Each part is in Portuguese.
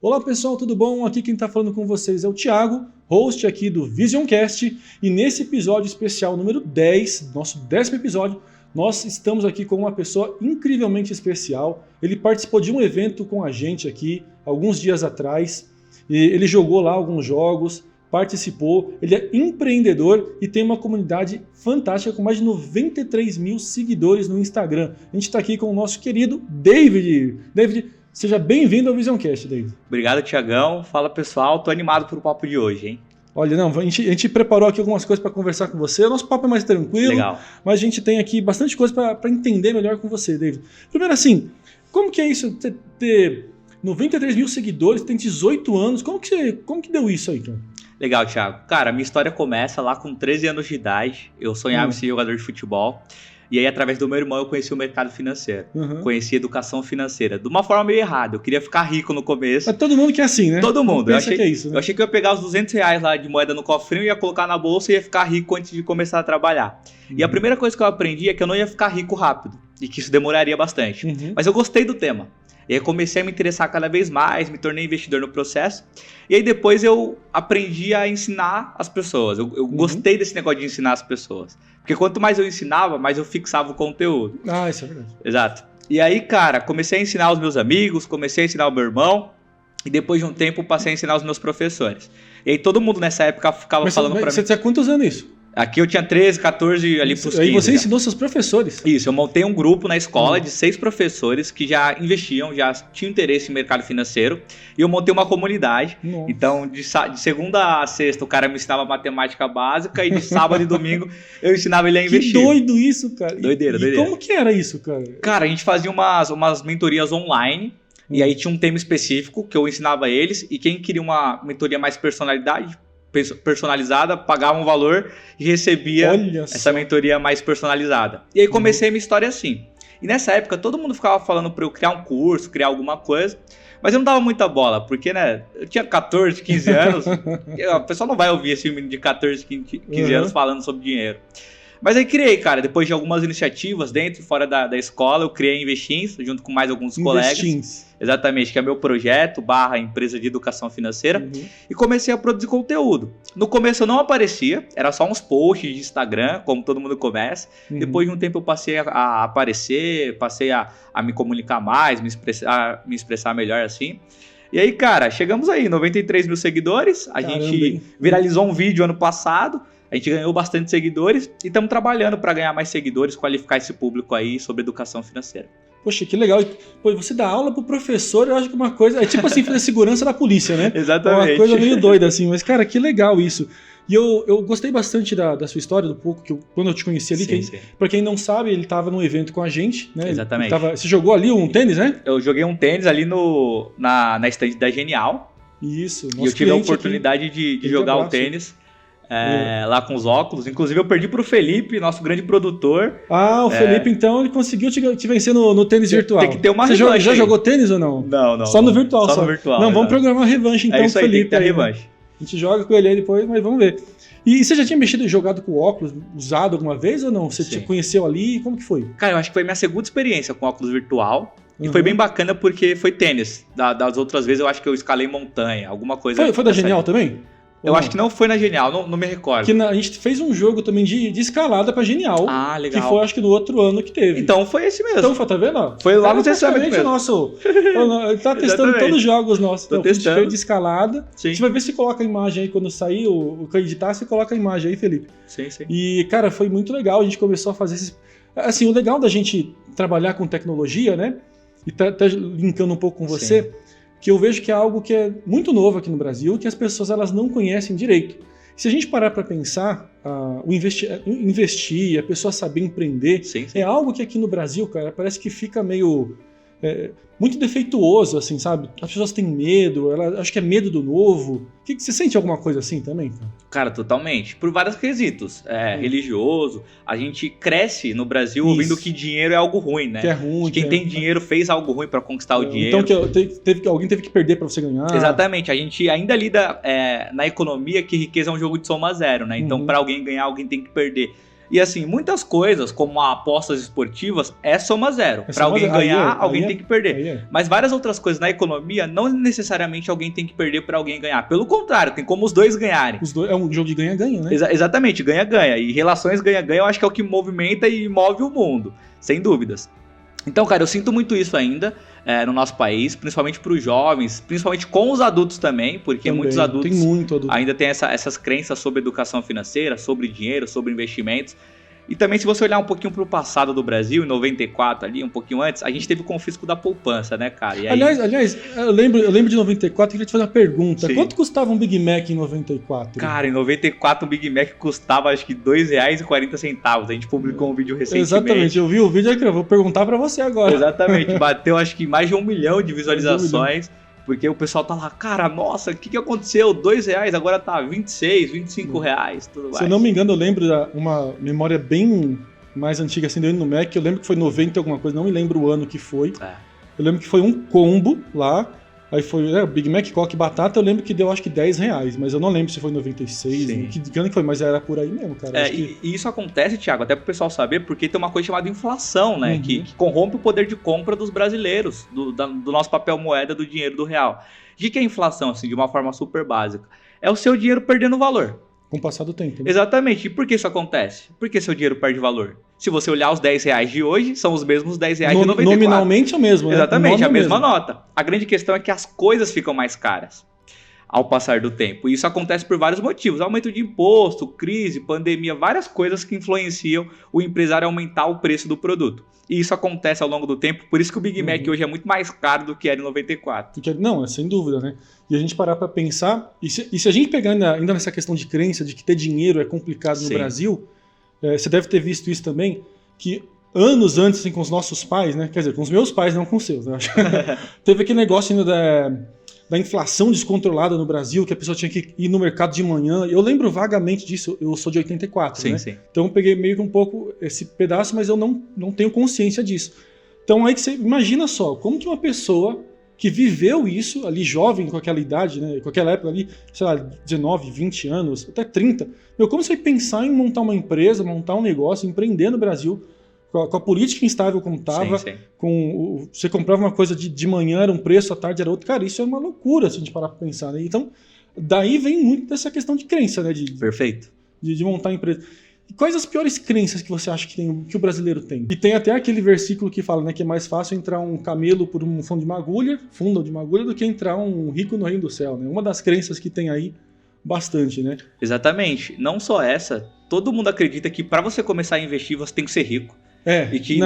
Olá pessoal, tudo bom? Aqui quem está falando com vocês é o Thiago, host aqui do Visioncast, e nesse episódio especial número 10, nosso 10º episódio, nós estamos aqui com uma pessoa incrivelmente especial. Ele participou de um evento com a gente aqui alguns dias atrás, e ele jogou lá alguns jogos, participou, ele é empreendedor e tem uma comunidade fantástica com mais de 93 mil seguidores no Instagram. A gente está aqui com o nosso querido David. David, seja bem-vindo ao Visioncast, David. Obrigado, Thiagão. Fala, pessoal. Tô animado pro papo de hoje, hein? Olha, não, a gente preparou aqui algumas coisas para conversar com você. O nosso papo é mais tranquilo, legal, mas a gente tem aqui bastante coisa para entender melhor com você, David. Primeiro assim, como que é isso, ter 93 mil seguidores, tem 18 anos, como que deu isso aí, cara? Legal, Thiago. Cara, minha história começa lá com 13 anos de idade. Eu sonhava em ser jogador de futebol. E aí, através do meu irmão, eu conheci o mercado financeiro. Conheci educação financeira. De uma forma meio errada. Eu queria ficar rico no começo. Mas todo mundo que é assim, né? Todo mundo. Eu achei que é isso, né? Eu achei que eu ia pegar os R$200 lá de moeda no cofrinho, ia colocar na bolsa e ia ficar rico antes de começar a trabalhar. E a primeira coisa que eu aprendi é que eu não ia ficar rico rápido. E que isso demoraria bastante. Mas eu gostei do tema. E aí comecei a me interessar cada vez mais, me tornei investidor no processo. E aí depois eu aprendi a ensinar as pessoas. Eu gostei desse negócio de ensinar as pessoas. Porque quanto mais eu ensinava, mais eu fixava o conteúdo. Ah, isso é verdade. Exato. E aí, cara, comecei a ensinar os meus amigos, comecei a ensinar o meu irmão. E depois de um tempo, passei a ensinar os meus professores. E aí todo mundo nessa época ficava falando pra mim... Você tinha quantos anos isso? Aqui eu tinha 13, 14, ali pros 15. Aí você ensinou seus professores. Isso, eu montei um grupo na escola de 6 professores que já investiam, já tinham interesse em mercado financeiro. E eu montei uma comunidade. Nossa. Então, de segunda a sexta, o cara me ensinava matemática básica. E de sábado e domingo, eu ensinava ele a investir. Que doido isso, cara. Doideira. Como que era isso, cara? Cara, a gente fazia umas mentorias online. E aí tinha um tema específico que eu ensinava eles. E quem queria uma mentoria mais personalizada, pagava um valor e recebia essa mentoria mais personalizada. E aí comecei a minha história assim. E nessa época todo mundo ficava falando para eu criar um curso, criar alguma coisa, mas eu não dava muita bola, porque né, eu tinha 14, 15 anos, o pessoal não vai ouvir esse menino de 14, 15 anos falando sobre dinheiro. Mas aí criei, cara, depois de algumas iniciativas dentro e fora da escola, eu criei a Investins, junto com mais alguns colegas. Exatamente, que é meu projeto, empresa de educação financeira. E comecei a produzir conteúdo. No começo eu não aparecia, era só uns posts de Instagram, como todo mundo começa. Depois de um tempo eu passei a aparecer, passei a me comunicar mais, me expressar melhor assim. E aí, cara, chegamos aí, 93 mil seguidores. A gente viralizou um vídeo ano passado. A gente ganhou bastante seguidores e estamos trabalhando para ganhar mais seguidores, qualificar esse público aí sobre educação financeira. Poxa, que legal. Pô, você dá aula pro professor, eu acho que é uma coisa... É tipo assim, fazer segurança da polícia, né? Exatamente. É uma coisa meio doida assim, mas cara, que legal isso. E eu gostei bastante da sua história, do pouco que quando eu te conheci ali. Pra quem não sabe, ele tava num evento com a gente, né? Exatamente. Você jogou ali um tênis, né? Eu joguei um tênis ali na estande da Genial. Isso. E eu tive a oportunidade de jogar o tênis. Lá com os óculos. Inclusive eu perdi pro Felipe, nosso grande produtor. Ah, o Felipe então ele conseguiu te vencer no tênis virtual. Tem que ter uma revanche. Você já jogou tênis ou não? Não. Só no virtual. Só no virtual. Não, vamos programar uma revanche então com o Felipe. Tem que ter a revanche. A gente joga com ele aí depois, mas vamos ver. E você já tinha jogado com óculos, usado alguma vez ou não? Você te conheceu ali? Como que foi? Cara, eu acho que foi minha segunda experiência com óculos virtual. E foi bem bacana porque foi tênis. Das outras vezes eu acho que eu escalei montanha, alguma coisa. Foi da Genial também? Eu acho que não foi na Genial, não me recordo. Que a gente fez um jogo também de escalada pra Genial. Ah, legal. Que foi, acho que no outro ano que teve. Então foi esse mesmo. Então, tá vendo? Foi lá no testamento mesmo. Nosso. Ele tá testando todos os jogos nossos. Tô testando. A gente fez de escalada. Sim. Você vai ver se coloca a imagem aí quando sair, o editar, você coloca a imagem aí, Felipe. Sim. E, cara, foi muito legal. A gente começou a fazer esses... Assim, o legal da gente trabalhar com tecnologia, né? E tá linkando um pouco com você... que eu vejo que é algo que é muito novo aqui no Brasil, que as pessoas elas não conhecem direito. Se a gente parar para pensar, o investir, a pessoa saber empreender, é algo que aqui no Brasil, cara, parece que fica meio... muito defeituoso, assim, sabe? As pessoas têm medo, acho que é medo do novo. Você sente alguma coisa assim também, cara? Cara, totalmente. Por vários quesitos. Religioso. A gente cresce no Brasil ouvindo que dinheiro é algo ruim, né? Que é ruim. Quem tem dinheiro fez algo ruim para conquistar o dinheiro. Então alguém teve que perder para você ganhar. Exatamente. A gente ainda lida na economia que riqueza é um jogo de soma zero, né? Então, para alguém ganhar, alguém tem que perder. E assim, muitas coisas, como apostas esportivas, é soma zero. Para alguém ganhar, alguém tem que perder. Mas várias outras coisas na economia, não necessariamente alguém tem que perder para alguém ganhar. Pelo contrário, tem como os dois ganharem. É um jogo de ganha-ganha, né? Exatamente, ganha-ganha. E relações ganha-ganha eu acho que é o que movimenta e move o mundo, sem dúvidas. Então, cara, eu sinto muito isso ainda no nosso país, principalmente para os jovens, principalmente com os adultos também, porque muitos adultos ainda têm essas crenças sobre educação financeira, sobre dinheiro, sobre investimentos. E também, se você olhar um pouquinho para o passado do Brasil, em 94 ali, um pouquinho antes, a gente teve o confisco da poupança, né, cara? E aí... aliás, eu lembro de 94, queria te fazer uma pergunta. Sim. Quanto custava um Big Mac em 94? Cara, em 94 um Big Mac custava acho que R$2,40. A gente publicou um vídeo recentemente. Exatamente, eu vi o vídeo aqui, eu vou perguntar para você agora. Exatamente, bateu acho que mais de 1 milhão de visualizações. Porque o pessoal tá lá, cara, nossa, o que aconteceu? R$2, agora tá R$26, R$25, tudo mais. Se eu não me engano, eu lembro de uma memória bem mais antiga, assim, deu indo no Mac, eu lembro que foi 90 alguma coisa, não me lembro o ano que foi. Eu lembro que foi um combo lá, aí foi Big Mac, Coca e batata, eu lembro que deu acho que R$10, mas eu não lembro se foi 96, que ano que foi, mas era por aí mesmo, cara. E isso acontece, Thiago, até pro pessoal saber, porque tem uma coisa chamada inflação, né, que corrompe o poder de compra dos brasileiros, do nosso papel moeda, do dinheiro do real. O que é inflação, assim, de uma forma super básica? É o seu dinheiro perdendo valor. Com o passar do tempo. Né? Exatamente. E por que isso acontece? Por que seu dinheiro perde valor? Se você olhar os R$10 de hoje, são os mesmos R$10 de 94. Nominalmente é o mesmo, né? Exatamente, a mesma nota. A grande questão é que as coisas ficam mais caras ao passar do tempo. E isso acontece por vários motivos. Aumento de imposto, crise, pandemia, várias coisas que influenciam o empresário a aumentar o preço do produto. E isso acontece ao longo do tempo, por isso que o Big Mac hoje é muito mais caro do que era em 94. Não, sem dúvida, né? E a gente parar para pensar, e se a gente pegar ainda nessa questão de crença, de que ter dinheiro é complicado no Brasil, você deve ter visto isso também, que anos antes, assim, com os nossos pais, né? Quer dizer, com os meus pais, não com os seus, né? Teve aquele negócio ainda da inflação descontrolada no Brasil, que a pessoa tinha que ir no mercado de manhã. Eu lembro vagamente disso, eu sou de 84, né? Sim. Então eu peguei meio que um pouco esse pedaço, mas eu não tenho consciência disso. Então aí que você imagina só, como que uma pessoa que viveu isso ali jovem, com aquela idade, né, com aquela época ali, sei lá, 19, 20 anos, até 30, como você vai pensar em montar uma empresa, montar um negócio, empreender no Brasil, com a política instável como estava, você comprava uma coisa de manhã, era um preço, à tarde era outro. Cara, isso é uma loucura se a gente parar para pensar, né? Então, daí vem muito dessa questão de crença, né? Perfeito. De montar empresa. E quais as piores crenças que você acha que o brasileiro tem? E tem até aquele versículo que fala, né, que é mais fácil entrar um camelo por um fundo de agulha do que entrar um rico no reino do céu, né? Uma das crenças que tem aí bastante, né? Exatamente. Não só essa, todo mundo acredita que para você começar a investir, você tem que ser rico. E que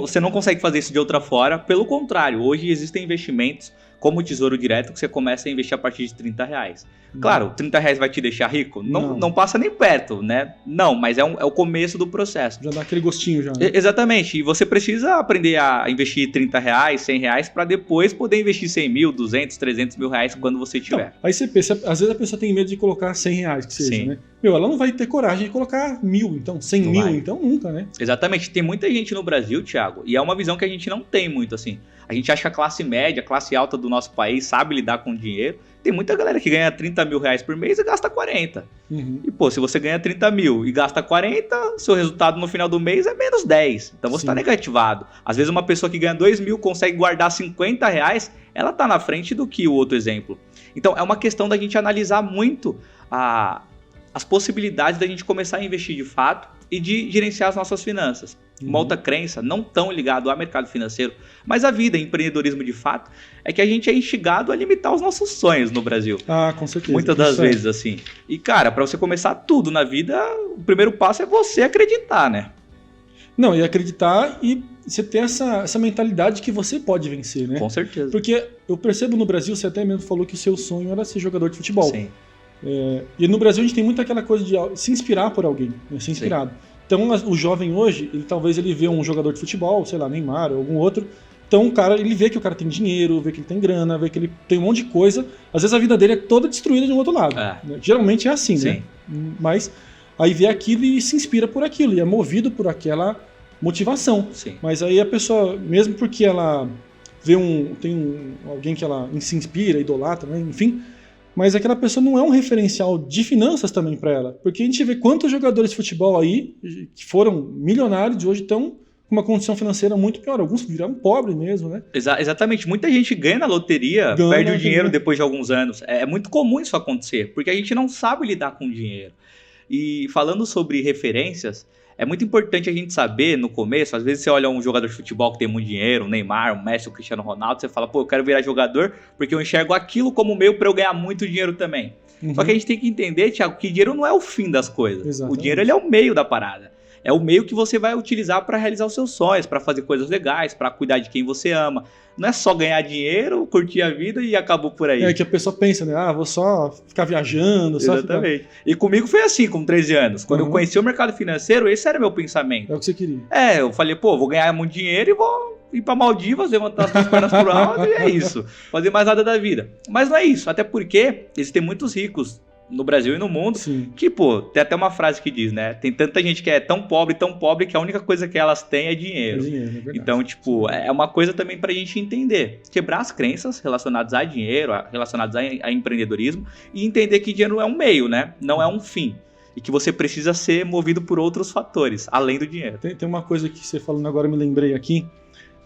você não consegue fazer isso de outra forma. Pelo contrário, hoje existem investimentos como o Tesouro Direto que você começa a investir a partir de R$30. Claro, R$30 vai te deixar rico? Não passa nem perto, né? Não, mas é o começo do processo. Já dá aquele gostinho já. Né? Exatamente. E você precisa aprender a investir R$30, R$100 para depois poder investir 100 mil, 200, 300 mil reais quando você tiver. Então, aí você pensa, às vezes a pessoa tem medo de colocar R$100, que seja, né? Ela não vai ter coragem de colocar 1.000, então 100 mil, então nunca, né? Exatamente. Tem muita gente no Brasil, Thiago, e é uma visão que a gente não tem muito, assim. A gente acha que a classe média, a classe alta do nosso país sabe lidar com dinheiro. Tem muita galera que ganha 30 mil reais por mês e gasta 40. E, pô, se você ganha 30 mil e gasta 40, seu resultado no final do mês é menos 10. Então você tá negativado. Às vezes uma pessoa que ganha 2 mil consegue guardar 50 reais, ela tá na frente do que o outro exemplo. Então é uma questão da gente analisar muito as possibilidades da gente começar a investir de fato e de gerenciar as nossas finanças. Uma outra crença, não tão ligado ao mercado financeiro, mas a vida, empreendedorismo de fato, é que a gente é instigado a limitar os nossos sonhos no Brasil. Com certeza. Muitas das vezes, assim. E, cara, para você começar tudo na vida, o primeiro passo é você acreditar, né? Não, e acreditar e você ter essa mentalidade que você pode vencer, né? Com certeza. Porque eu percebo no Brasil, você até mesmo falou que o seu sonho era ser jogador de futebol. Sim. E no Brasil a gente tem muito aquela coisa de se inspirar por alguém, né? Ser inspirado. Sim. Então o jovem hoje, talvez ele vê um jogador de futebol, sei lá, Neymar ou algum outro. Então o cara, ele vê que o cara tem dinheiro, vê que ele tem grana, vê que ele tem um monte de coisa. Às vezes a vida dele é toda destruída de um outro lado. Né? Geralmente é assim, né? Mas aí vê aquilo e se inspira por aquilo, e é movido por aquela motivação. Sim. Mas aí a pessoa, mesmo porque ela vê alguém que ela se inspira, idolatra, né? Enfim, mas aquela pessoa não é um referencial de finanças também para ela. Porque a gente vê quantos jogadores de futebol aí, que foram milionários, de hoje estão com uma condição financeira muito pior. Alguns viraram pobres mesmo, né? Exatamente. Muita gente ganha na loteria, perde o dinheiro depois de alguns anos. É muito comum isso acontecer, porque a gente não sabe lidar com o dinheiro. E falando sobre referências, é muito importante a gente saber no começo, às vezes você olha um jogador de futebol que tem muito dinheiro, um Neymar, um Messi, um Cristiano Ronaldo, você fala, pô, eu quero virar jogador porque eu enxergo aquilo como meio para eu ganhar muito dinheiro também. Só que a gente tem que entender, Thiago, que dinheiro não é o fim das coisas. Exatamente. O dinheiro ele é o meio da parada. É o meio que você vai utilizar para realizar os seus sonhos, para fazer coisas legais, para cuidar de quem você ama. Não é só ganhar dinheiro, curtir a vida e acabou por aí. É que a pessoa pensa, né? Vou só ficar viajando. Exatamente. E comigo foi assim, com 13 anos. Quando eu conheci o mercado financeiro, esse era meu pensamento. É o que você queria. Eu falei, pô, vou ganhar muito dinheiro e vou ir para Maldivas, levantar as minhas pernas pro alto e é isso. Fazer mais nada da vida. Mas não é isso, até porque existem muitos ricos no Brasil e no mundo, Sim. Que, pô, tem até uma frase que diz, né? Tem tanta gente que é tão pobre, que a única coisa que elas têm é dinheiro. É verdade. Então, tipo, é uma coisa também pra gente entender. Quebrar as crenças relacionadas a dinheiro, relacionadas a empreendedorismo e entender que dinheiro é um meio, né? Não é um fim. E que você precisa ser movido por outros fatores, além do dinheiro. Tem uma coisa que você falando agora, eu me lembrei aqui.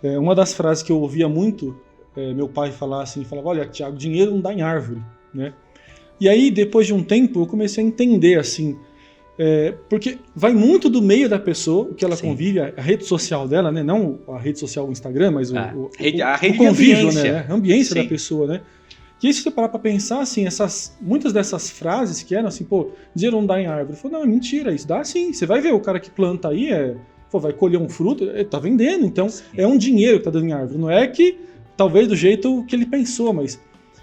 Uma das frases que eu ouvia muito, meu pai falar assim, falava, olha, Thiago, dinheiro não dá em árvore, né? E aí, depois de um tempo, eu comecei a entender, assim, porque vai muito do meio da pessoa, o que ela convive, a rede social dela, né? Não a rede social, o Instagram, mas a o rede convívio, de né? A ambiência da pessoa, né? E aí, se você parar pra pensar, assim, muitas dessas frases que eram assim, pô, dinheiro não dá em árvore. Eu falei, não, é mentira, isso dá sim. Você vai ver o cara que planta aí, vai colher um fruto, ele tá vendendo, então é um dinheiro que tá dando em árvore. Não é que, talvez, do jeito que ele pensou, mas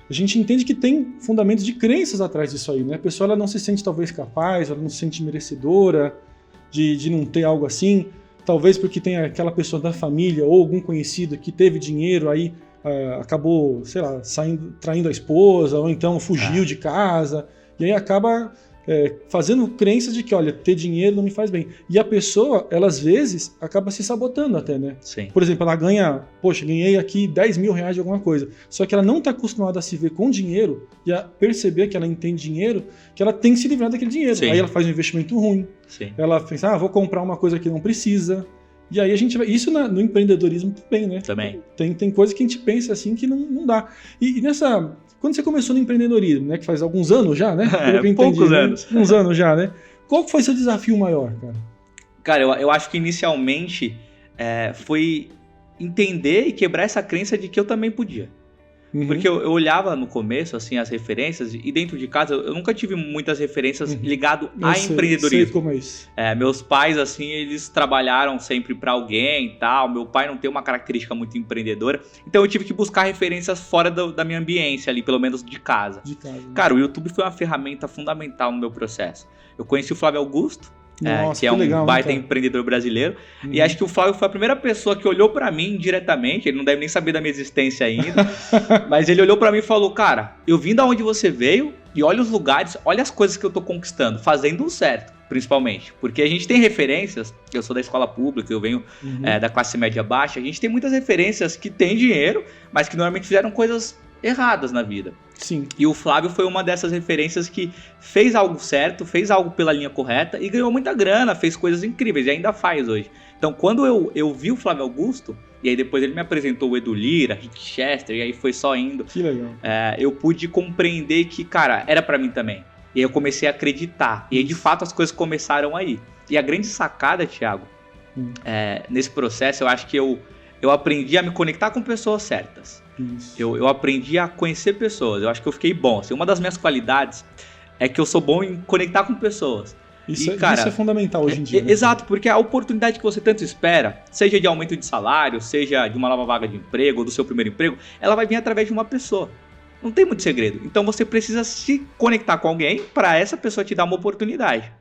a gente entende que tem fundamentos de crenças atrás disso aí, né? A pessoa ela não se sente talvez capaz, ela não se sente merecedora de não ter algo assim, talvez porque tem aquela pessoa da família ou algum conhecido que teve dinheiro, aí acabou, sei lá, traindo a esposa, ou então fugiu de casa, e aí acaba fazendo crenças de que, olha, ter dinheiro não me faz bem. E a pessoa, ela às vezes, acaba se sabotando até, né? Sim. Por exemplo, ela ganhei aqui 10 mil reais de alguma coisa. Só que ela não está acostumada a se ver com dinheiro e a perceber que ela entende dinheiro, que ela tem que se livrar daquele dinheiro. Sim. Aí ela faz um investimento ruim. Sim. Ela pensa, vou comprar uma coisa que não precisa. E aí a gente vai... Isso no empreendedorismo também, né? Também. Tem coisa que a gente pensa assim que não dá. E nessa... Quando você começou no empreendedorismo, né? Que faz alguns anos já, né? Poucos anos. Uns anos já, né? Qual que foi seu desafio maior, cara? Cara, eu acho que inicialmente foi entender e quebrar essa crença de que eu também podia. Porque eu olhava no começo, assim, as referências, e dentro de casa eu nunca tive muitas referências ligado a empreendedorismo. Sei como é isso. Meus pais, assim, eles trabalharam sempre para alguém e tal. Meu pai não tem uma característica muito empreendedora. Então eu tive que buscar referências fora da minha ambiência ali, pelo menos de casa. Cara, o YouTube foi uma ferramenta fundamental no meu processo. Eu conheci o Flávio Augusto. Nossa, que é um legal, baita empreendedor brasileiro. E acho que o Flávio foi a primeira pessoa que olhou pra mim diretamente. Ele não deve nem saber da minha existência ainda. Mas ele olhou pra mim e falou, cara, eu vim da onde você veio e olha os lugares, olha as coisas que eu tô conquistando, fazendo o certo, principalmente. Porque a gente tem referências, eu sou da escola pública, eu venho da classe média baixa, a gente tem muitas referências que têm dinheiro, mas que normalmente fizeram coisas erradas na vida. Sim. E o Flávio foi uma dessas referências que fez algo certo, fez algo pela linha correta e ganhou muita grana, fez coisas incríveis e ainda faz hoje. Então, quando eu vi o Flávio Augusto, e aí depois ele me apresentou o Edu Lira, Rick Chester, e aí foi só indo. Que legal. Eu pude compreender que, cara, era pra mim também. E aí eu comecei a acreditar. E aí, de fato, as coisas começaram aí. E a grande sacada, Thiago, nesse processo, eu acho que eu aprendi a me conectar com pessoas certas. Eu aprendi a conhecer pessoas. Eu acho que eu fiquei bom. Assim, uma das minhas qualidades é que eu sou bom em conectar com pessoas. Isso é fundamental hoje em dia. Né? Exato, porque a oportunidade que você tanto espera, seja de aumento de salário, seja de uma nova vaga de emprego, ou do seu primeiro emprego, ela vai vir através de uma pessoa. Não tem muito segredo. Então você precisa se conectar com alguém para essa pessoa te dar uma oportunidade.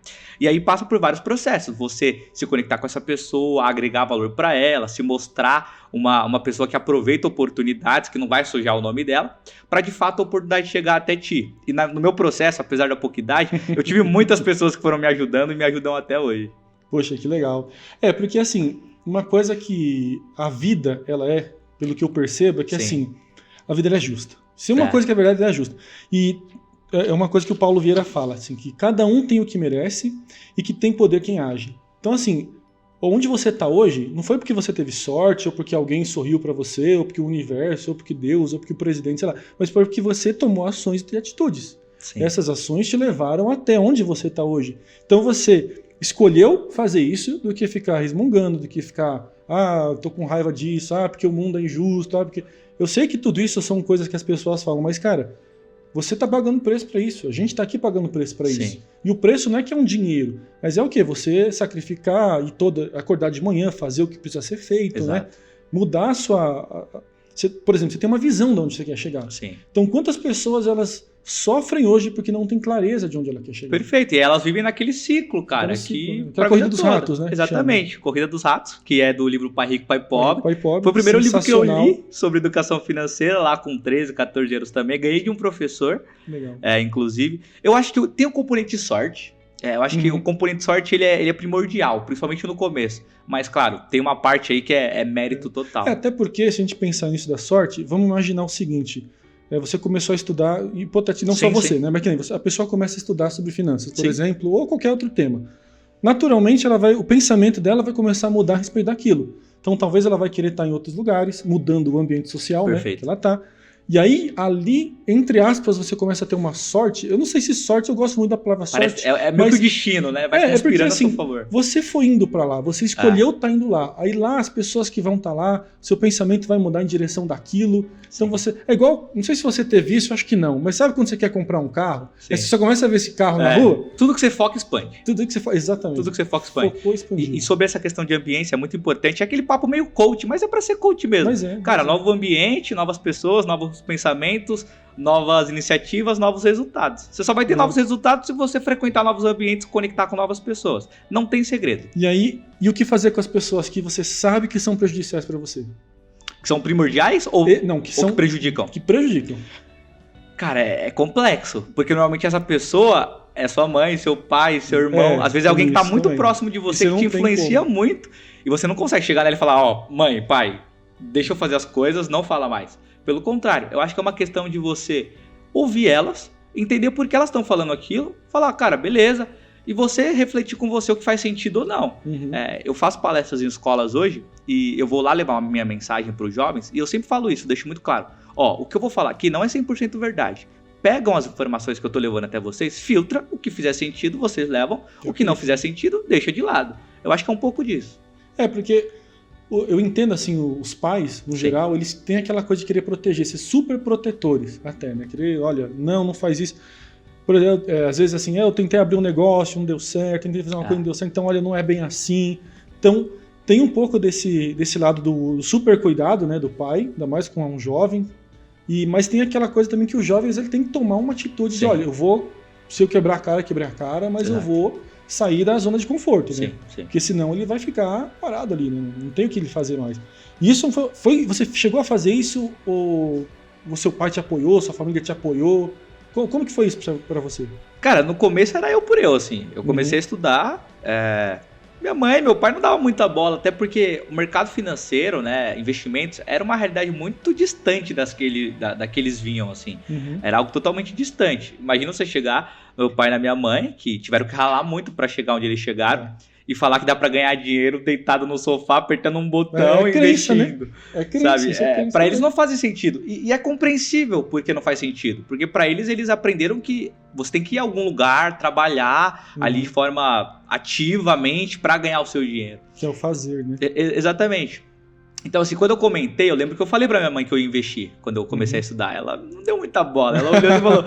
E aí passa por vários processos. Você se conectar com essa pessoa, agregar valor para ela, se mostrar uma pessoa que aproveita oportunidades, que não vai sujar o nome dela, para de fato a oportunidade chegar até ti. E no meu processo, apesar da pouca idade, eu tive muitas pessoas que foram me ajudando e me ajudam até hoje. Poxa, que legal. Porque assim, uma coisa que a vida, ela pelo que eu percebo, é que assim, a vida ela é justa. Se uma coisa que é verdade, ela é justa. E é uma coisa que o Paulo Vieira fala, assim, que cada um tem o que merece e que tem poder quem age. Então, assim, onde você está hoje, não foi porque você teve sorte, ou porque alguém sorriu para você, ou porque o universo, ou porque Deus, ou porque o presidente, sei lá, mas foi porque você tomou ações e atitudes. Sim. Essas ações te levaram até onde você está hoje. Então você escolheu fazer isso do que ficar resmungando, do que ficar, tô com raiva disso, porque o mundo é injusto, porque... Eu sei que tudo isso são coisas que as pessoas falam, mas, cara, você está pagando preço para isso. A gente está aqui pagando preço para isso. E o preço não é que é um dinheiro, mas é o quê? Você sacrificar e acordar de manhã, fazer o que precisa ser feito, né? Mudar a sua... por exemplo, você tem uma visão de onde você quer chegar. Sim. Então, quantas pessoas elas sofrem hoje porque não tem clareza de onde ela quer chegar? Perfeito. E elas vivem naquele ciclo, cara. Aquela corrida dos ratos, né? Exatamente. Chama. Corrida dos Ratos, que é do livro Pai Rico, Pai Pobre. Pai Pobre. Foi o primeiro livro que eu li sobre educação financeira, lá com 13, 14 anos também. Ganhei de um professor, inclusive. Eu acho que tem um componente de sorte. Eu acho que o componente de sorte ele é primordial, principalmente no começo. Mas, claro, tem uma parte aí que é mérito total. Até porque, se a gente pensar nisso da sorte, vamos imaginar o seguinte... Você começou a estudar, não só você, né? Mas que nem a pessoa começa a estudar sobre finanças, por exemplo, ou qualquer outro tema. Naturalmente, o pensamento dela vai começar a mudar a respeito daquilo. Então, talvez ela vai querer estar em outros lugares, mudando o ambiente social, né? Que ela está. E aí, ali, entre aspas, você começa a ter uma sorte. Eu não sei se sorte, eu gosto muito da palavra sorte. É meio que o destino, né? Vai conspirando porque, a seu favor. Você foi indo para lá, você escolheu estar indo lá. Aí lá, as pessoas que vão estar lá, seu pensamento vai mudar em direção daquilo. Então você... É igual, não sei se você teve isso, acho que não. Mas sabe quando você quer comprar um carro? Aí você só começa a ver esse carro na rua? Tudo que você foca, expande. Exatamente. Tudo que você foca, expande. E sobre essa questão de ambiente, é muito importante. É aquele papo meio coach, mas é para ser coach mesmo. Novo ambiente, novas pessoas, novos pensamentos, novas iniciativas, novos resultados. Você só vai ter novos resultados se você frequentar novos ambientes, conectar com novas pessoas. Não tem segredo. E o que fazer com as pessoas que você sabe que são prejudiciais para você? Que são primordiais ou que prejudicam? Que prejudicam. Cara, é complexo. Porque normalmente essa pessoa é sua mãe, seu pai, seu irmão. Às vezes é alguém que está muito próximo de você, que te influencia muito. E você não consegue chegar nela e falar, mãe, pai, deixa eu fazer as coisas, não fala mais. Pelo contrário, eu acho que é uma questão de você ouvir elas, entender por que elas estão falando aquilo, falar, cara, beleza, e você refletir com você o que faz sentido ou não. Eu faço palestras em escolas hoje e eu vou lá levar a minha mensagem para os jovens e eu sempre falo isso, deixo muito claro. O que eu vou falar aqui não é 100% verdade. Pegam as informações que eu estou levando até vocês, filtra, o que fizer sentido vocês levam, o que não fizer sentido deixa de lado. Eu acho que é um pouco disso. Porque... Eu entendo, assim, os pais, no geral, eles têm aquela coisa de querer proteger, ser super protetores até, né? Querer, olha, não faz isso. Por exemplo, às vezes assim, eu tentei abrir um negócio, não deu certo, tentei fazer uma coisa, não deu certo, então, olha, não é bem assim. Então, tem um pouco desse lado do super cuidado, né, do pai, ainda mais com um jovem. Mas tem aquela coisa também que os jovens ele tem que tomar uma atitude de, olha, se eu quebrar a cara, mas eu vou sair da zona de conforto, né? Porque senão ele vai ficar parado ali, né? Não tem o que ele fazer mais. E isso você chegou a fazer isso ou o seu pai te apoiou, sua família te apoiou? Como que foi isso pra você? Cara, no começo era eu por eu, assim. Eu comecei a estudar, minha mãe e meu pai não davam muita bola, até porque o mercado financeiro, né, investimentos, era uma realidade muito distante da que eles vinham, assim. Era algo totalmente distante. Imagina você chegar, meu pai e minha mãe, que tiveram que ralar muito para chegar onde eles chegaram, e falar que dá para ganhar dinheiro deitado no sofá, apertando um botão e investindo. Né? Sabe? Para eles não faz sentido. E é compreensível porque não faz sentido. Porque para eles aprenderam que você tem que ir a algum lugar, trabalhar ali de forma ativamente para ganhar o seu dinheiro. Que é o fazer, né? Exatamente. Então, assim, quando eu comentei, eu lembro que eu falei pra minha mãe que eu ia investir quando eu comecei a estudar. Ela não deu muita bola. Ela olhou e falou,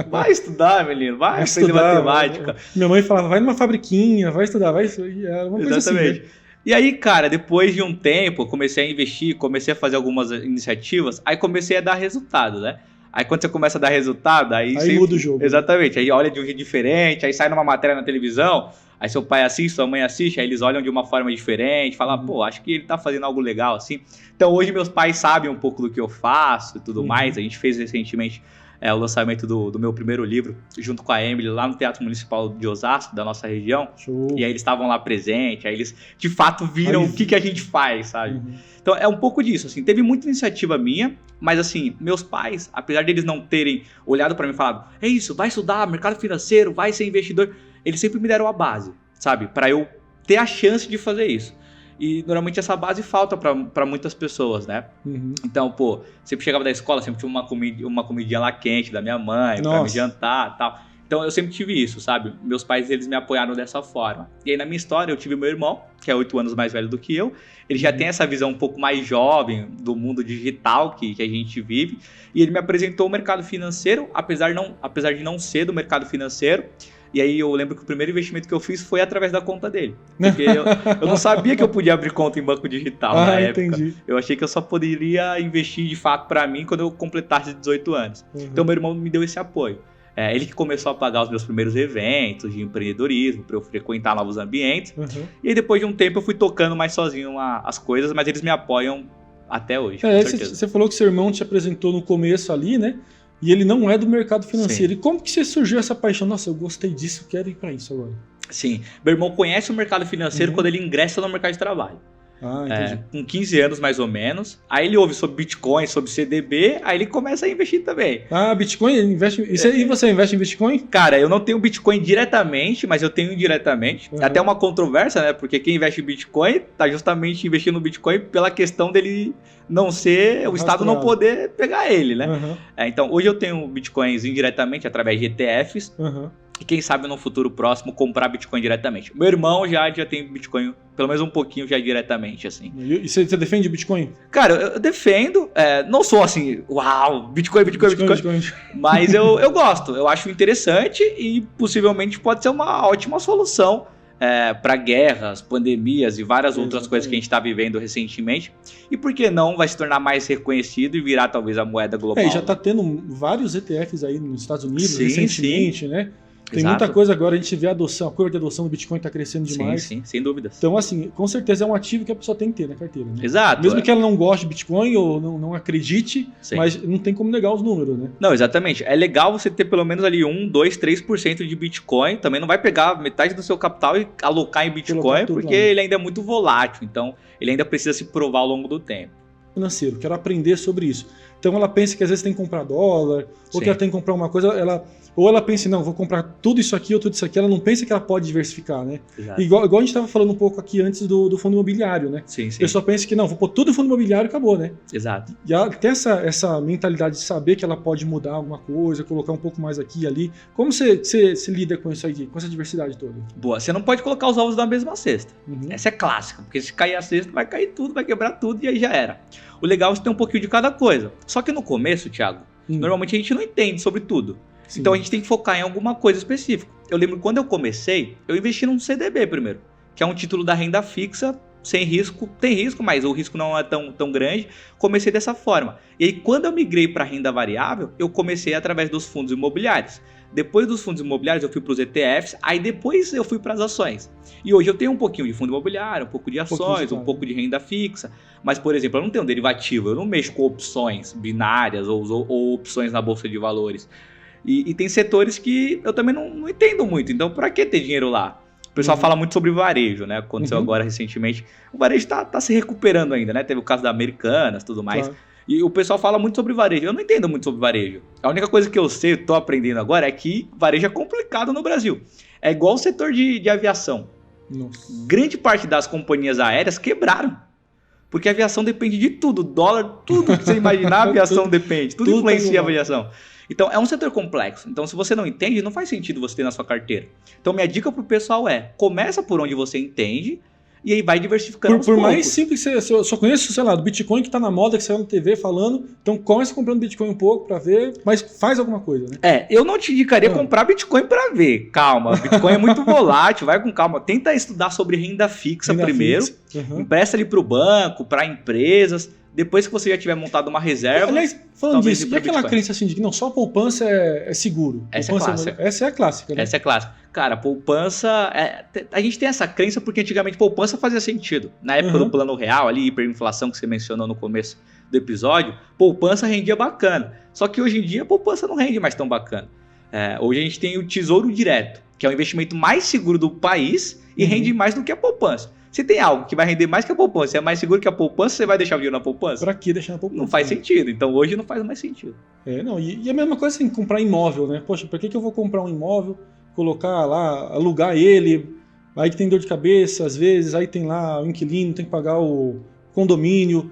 vai estudar, menino, vai aprender matemática. Minha mãe falava, vai numa fabriquinha, vai estudar, vai estudar. Era uma coisa Exatamente. Assim, né? E aí, cara, depois de um tempo, eu comecei a investir, comecei a fazer algumas iniciativas, aí comecei a dar resultado, né? Aí quando você começa a dar resultado, aí muda o jogo. Exatamente. Aí olha de um jeito diferente, aí sai numa matéria na televisão, aí seu pai assiste, sua mãe assiste, aí eles olham de uma forma diferente, falam, pô, acho que ele tá fazendo algo legal, assim. Então hoje meus pais sabem um pouco do que eu faço e tudo mais. A gente fez recentemente o lançamento do meu primeiro livro, junto com a Emily, lá no Teatro Municipal de Osasco, da nossa região. Show. E aí eles estavam lá presentes, aí eles de fato viram o que a gente faz, sabe? Uhum. Então é um pouco disso, assim, teve muita iniciativa minha, mas assim, meus pais, apesar deles não terem olhado pra mim e falado, é isso, vai estudar mercado financeiro, vai ser investidor, eles sempre me deram a base, sabe? Pra eu ter a chance de fazer isso. E normalmente essa base falta pra muitas pessoas, né? Uhum. Então, pô, sempre chegava da escola, sempre tinha uma comidinha lá quente da minha mãe, pra me jantar e tal. Então eu sempre tive isso, sabe? Meus pais, eles me apoiaram dessa forma. E aí na minha história eu tive meu irmão, que é 8 anos mais velho do que eu. Ele já tem essa visão um pouco mais jovem do mundo digital que a gente vive. E ele me apresentou o mercado financeiro, apesar de não ser do mercado financeiro. E aí eu lembro que o primeiro investimento que eu fiz foi através da conta dele. Porque eu não sabia que eu podia abrir conta em banco digital na época. Entendi. Eu achei que eu só poderia investir de fato para mim quando eu completasse 18 anos. Uhum. Então meu irmão me deu esse apoio. Ele que começou a pagar os meus primeiros eventos de empreendedorismo, para eu frequentar novos ambientes. Uhum. E aí depois de um tempo eu fui tocando mais sozinho as coisas, mas eles me apoiam até hoje, com certeza. Você falou que seu irmão te apresentou no começo ali, né? E ele não é do mercado financeiro. Sim. E como que você surgiu essa paixão? Nossa, eu gostei disso, quero ir para isso agora. Sim, meu irmão conhece o mercado financeiro quando ele ingressa no mercado de trabalho. Com 15 anos mais ou menos. Aí ele ouve sobre Bitcoin, sobre CDB, aí ele começa a investir também. Bitcoin? Ele investe... E você investe em Bitcoin? Cara, eu não tenho Bitcoin diretamente, mas eu tenho indiretamente. É até uma controvérsia, né? Porque quem investe em Bitcoin tá justamente investindo no Bitcoin pela questão dele não ser, o Estado não poder pegar ele, né? Então, hoje eu tenho Bitcoins indiretamente através de ETFs. E quem sabe no futuro próximo comprar Bitcoin diretamente. Meu irmão já tem Bitcoin, pelo menos um pouquinho já diretamente, assim. E você defende Bitcoin? Cara, eu defendo, não sou assim, uau, Bitcoin. Mas eu gosto, eu acho interessante e possivelmente pode ser uma ótima solução para guerras, pandemias e várias outras coisas que a gente está vivendo recentemente. E por que não vai se tornar mais reconhecido e virar talvez a moeda global? Já está tendo vários ETFs aí nos Estados Unidos recentemente, né? Tem Exato. Muita coisa agora, a gente vê a curva de adoção do Bitcoin está crescendo demais. Sim, sem dúvidas. Então, assim, com certeza é um ativo que a pessoa tem que ter na carteira. Né? Exato. Mesmo que ela não goste de Bitcoin ou não acredite, mas não tem como negar os números, né? Não, exatamente. É legal você ter pelo menos ali 1, 2, 3% de Bitcoin. Também não vai pegar metade do seu capital e alocar em Bitcoin, porque ele ainda é muito volátil. Então, ele ainda precisa se provar ao longo do tempo. Financeiro, quero aprender sobre isso. Então ela pensa que às vezes tem que comprar dólar, ou que ela tem que comprar uma coisa, ou ela pensa, não, vou comprar tudo isso aqui ou tudo isso aqui, ela não pensa que ela pode diversificar, né? Igual a gente estava falando um pouco aqui antes do fundo imobiliário, né? Sim. A pessoa pensa que não, vou pôr tudo no fundo imobiliário e acabou, né? Exato. E ela tem essa mentalidade de saber que ela pode mudar alguma coisa, colocar um pouco mais aqui e ali. Como você lida com isso aí, com essa diversidade toda? Boa, você não pode colocar os ovos na mesma cesta. Essa é clássica, porque se cair a cesta, vai cair tudo, vai quebrar tudo e aí já era. O legal é você ter um pouquinho de cada coisa. Só que no começo, Thiago, normalmente a gente não entende sobre tudo. Sim. Então a gente tem que focar em alguma coisa específica. Eu lembro que quando eu comecei, eu investi num CDB primeiro, que é um título da renda fixa, sem risco. Tem risco, mas o risco não é tão grande. Comecei dessa forma. E aí quando eu migrei para renda variável, eu comecei através dos fundos imobiliários. Depois dos fundos imobiliários eu fui para os ETFs, aí depois eu fui para as ações. E hoje eu tenho um pouquinho de fundo imobiliário, um pouco de ações, um pouco de renda fixa. Mas, por exemplo, eu não tenho derivativo, eu não mexo com opções binárias ou opções na bolsa de valores. E tem setores que eu também não entendo muito, então para que ter dinheiro lá? O pessoal fala muito sobre varejo, né? Aconteceu agora recentemente. O varejo tá se recuperando ainda, né? Teve o caso da Americanas e tudo mais. Claro. E o pessoal fala muito sobre varejo. Eu não entendo muito sobre varejo. A única coisa que eu sei, eu tô aprendendo agora, é que varejo é complicado no Brasil. É igual o setor de aviação. Nossa. Grande parte das companhias aéreas quebraram. Porque a aviação depende de tudo. Dólar, tudo que você imaginar, a aviação depende. Tudo influencia a aviação. Então, é um setor complexo. Então, se você não entende, não faz sentido você ter na sua carteira. Então, minha dica pro pessoal começa por onde você entende e aí vai diversificando por mais simples que você... Eu só conheço, sei lá, do Bitcoin que tá na moda, que saiu na TV falando. Então, começa comprando Bitcoin um pouco pra ver, mas faz alguma coisa, né? Eu não te indicaria comprar Bitcoin pra ver. Calma, Bitcoin é muito volátil, vai com calma. Tenta estudar sobre renda fixa primeiro. Empresta ali pro banco, pra empresas. Depois que você já tiver montado uma reserva... Aliás, falando disso, e aquela crença assim de que não, só a poupança é seguro? Essa é clássica. Essa é a clássica, né? Essa é clássica. Cara, poupança... a gente tem essa crença porque antigamente poupança fazia sentido. Na época do Plano Real, ali, hiperinflação que você mencionou no começo do episódio, poupança rendia bacana. Só que hoje em dia a poupança não rende mais tão bacana. Hoje a gente tem o Tesouro Direto, que é o investimento mais seguro do país e rende mais do que a poupança. Se tem algo que vai render mais que a poupança, é mais seguro que a poupança, você vai deixar o dinheiro na poupança? Pra que deixar na poupança? Não faz sentido. Então hoje não faz mais sentido. E a mesma coisa assim, comprar imóvel, né? Poxa, pra que eu vou comprar um imóvel, colocar lá, alugar ele, aí que tem dor de cabeça, às vezes, aí tem lá o inquilino, tem que pagar o condomínio.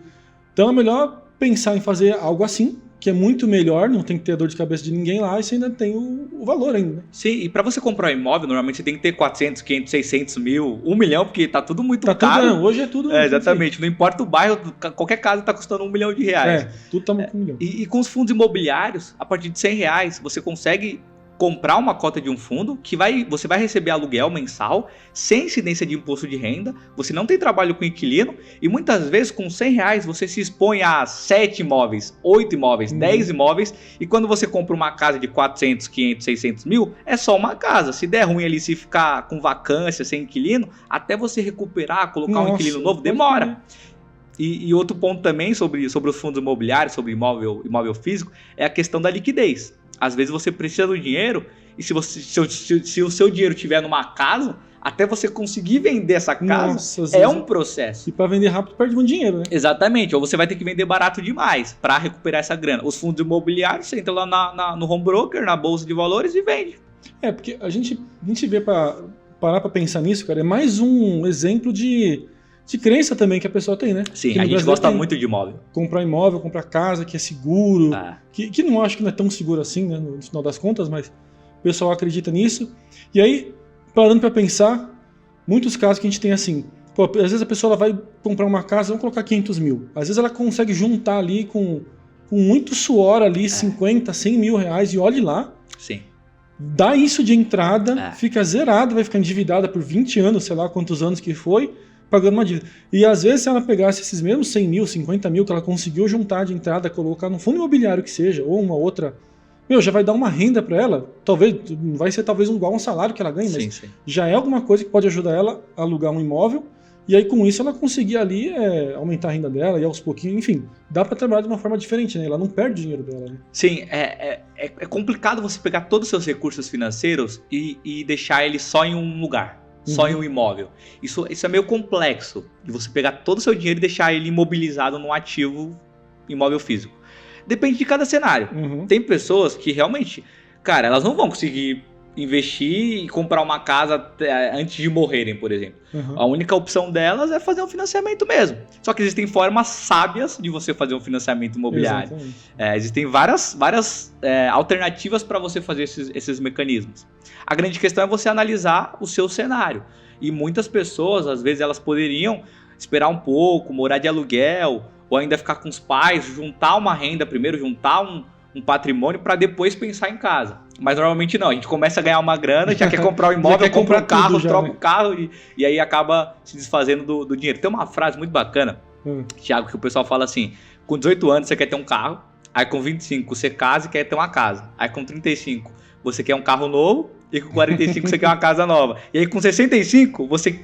Então é melhor pensar em fazer algo assim, que é muito melhor, não tem que ter a dor de cabeça de ninguém lá, e você ainda tem o valor ainda. Né? Sim, e para você comprar um imóvel, normalmente você tem que ter 400, 500, 600 mil, 1 milhão, porque tá tudo muito caro. Tudo, hoje é tudo. Exatamente, não importa o bairro, qualquer casa tá custando R$1 milhão. Tudo tá muito 1 milhão. E com os fundos imobiliários, a partir de R$100, você consegue comprar uma cota de um fundo que você vai receber aluguel mensal, sem incidência de imposto de renda, você não tem trabalho com inquilino e muitas vezes com R$100 você se expõe a 7 imóveis, 8 imóveis, 10 imóveis e quando você compra uma casa de 400, 500, 600 mil, é só uma casa. Se der ruim ali, se ficar com vacância, sem inquilino, até você recuperar, colocar um inquilino novo, demora. E outro ponto também sobre os fundos imobiliários, sobre imóvel físico, é a questão da liquidez. Às vezes você precisa do dinheiro e se o seu dinheiro estiver numa casa, até você conseguir vender essa casa um processo. E para vender rápido perde muito dinheiro, né? Exatamente, ou você vai ter que vender barato demais para recuperar essa grana. Os fundos imobiliários, você entra lá no home broker, na bolsa de valores e vende. Porque a gente vê parar para pensar nisso, cara, é mais um exemplo de crença também que a pessoa tem, né? Sim, a gente gosta muito de imóvel. Comprar imóvel, comprar casa, que é seguro, que não acho que não é tão seguro assim, né, no final das contas, mas o pessoal acredita nisso. E aí, parando para pensar, muitos casos que a gente tem assim, às vezes a pessoa vai comprar uma casa, vamos colocar 500 mil. Às vezes ela consegue juntar ali com muito suor ali, 50, 100 mil reais e olhe lá. Sim. Dá isso de entrada, fica zerado, vai ficar endividada por 20 anos, sei lá quantos anos que foi, pagando uma dívida. E às vezes se ela pegasse esses mesmos 100 mil, 50 mil que ela conseguiu juntar de entrada, colocar num fundo imobiliário que seja, ou uma outra, já vai dar uma renda para ela, talvez, não vai ser talvez igual um salário que ela ganha, mas já é alguma coisa que pode ajudar ela a alugar um imóvel, e aí com isso ela conseguir ali aumentar a renda dela, e aos pouquinhos, enfim, dá para trabalhar de uma forma diferente, né? Ela não perde o dinheiro dela, né? Sim, é complicado você pegar todos os seus recursos financeiros e deixar eles só em um lugar. Só em um imóvel. Isso é meio complexo, de você pegar todo o seu dinheiro e deixar ele imobilizado num ativo imóvel físico. Depende de cada cenário. Tem pessoas que realmente, cara, elas não vão conseguir investir e comprar uma casa antes de morrerem, por exemplo. A única opção delas é fazer um financiamento mesmo. Só que existem formas sábias de você fazer um financiamento imobiliário. Existem várias alternativas para você fazer esses mecanismos. A grande questão é você analisar o seu cenário. E muitas pessoas, às vezes, elas poderiam esperar um pouco, morar de aluguel, ou ainda ficar com os pais, juntar uma renda primeiro, juntar um patrimônio para depois pensar em casa. Mas normalmente não, a gente começa a ganhar uma grana, já quer comprar um imóvel, compra um carro, troca o carro e aí acaba se desfazendo do dinheiro. Tem uma frase muito bacana, Thiago, que o pessoal fala assim, com 18 anos você quer ter um carro, aí com 25 você casa e quer ter uma casa, aí com 35 você quer um carro novo e com 45 você quer uma casa nova. E aí com 65 você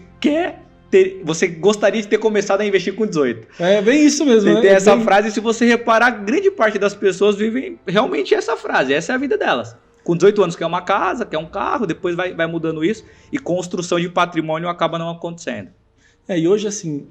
gostaria de ter começado a investir com 18. É bem isso mesmo, né? Tem essa frase, se você reparar, grande parte das pessoas vivem realmente essa frase, essa é a vida delas. Com 18 anos quer uma casa, quer um carro, depois vai mudando isso e construção de patrimônio acaba não acontecendo. E hoje assim,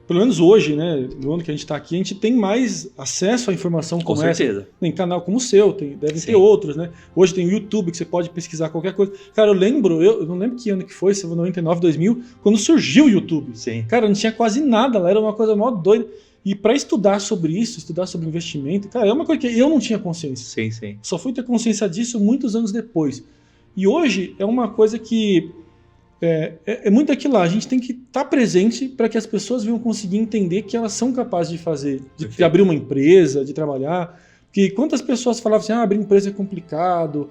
pelo menos hoje, né, no ano que a gente está aqui, a gente tem mais acesso à informação como essa. Com certeza. Tem canal como o seu, devem ter outros, né? Hoje tem o YouTube que você pode pesquisar qualquer coisa. Cara, eu não lembro que ano que foi, se foi 99, 2000, quando surgiu o YouTube. Sim. Cara, não tinha quase nada lá, era uma coisa mó doida. E para estudar sobre isso, estudar sobre investimento, cara, é uma coisa que eu não tinha consciência. Sim. Só fui ter consciência disso muitos anos depois. E hoje é uma coisa que é muito aquilo lá, a gente tem que estar presente para que as pessoas venham conseguir entender que elas são capazes de fazer, de abrir uma empresa, de trabalhar. Porque quantas pessoas falavam assim, abrir empresa é complicado.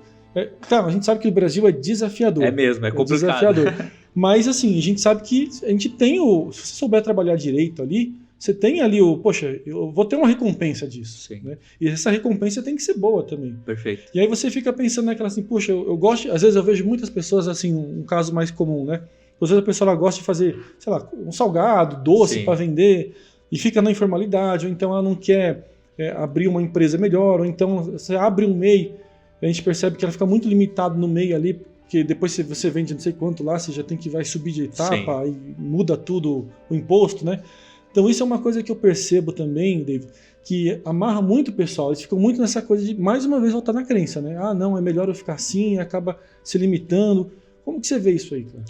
A gente sabe que o Brasil é desafiador. É mesmo, é complicado. Desafiador. Mas assim, a gente sabe que a gente tem se você souber trabalhar direito ali, você tem ali poxa, eu vou ter uma recompensa disso. Sim. Né? E essa recompensa tem que ser boa também. Perfeito. E aí você fica pensando naquela assim, poxa, eu gosto, às vezes eu vejo muitas pessoas assim, um caso mais comum, né? Às vezes a pessoa ela gosta de fazer, sei lá, um salgado, doce para vender. e fica na informalidade, ou então ela não quer abrir uma empresa melhor, ou então você abre um MEI, a gente percebe que ela fica muito limitada no MEI ali, porque depois você vende não sei quanto lá, você já tem que vai subir de etapa e muda tudo o imposto, né? Então isso é uma coisa que eu percebo também, David, que amarra muito o pessoal. Eles ficam muito nessa coisa de, mais uma vez, voltar na crença, né? Ah, não, é melhor eu ficar assim, acaba se limitando. Como que você vê isso aí, cara?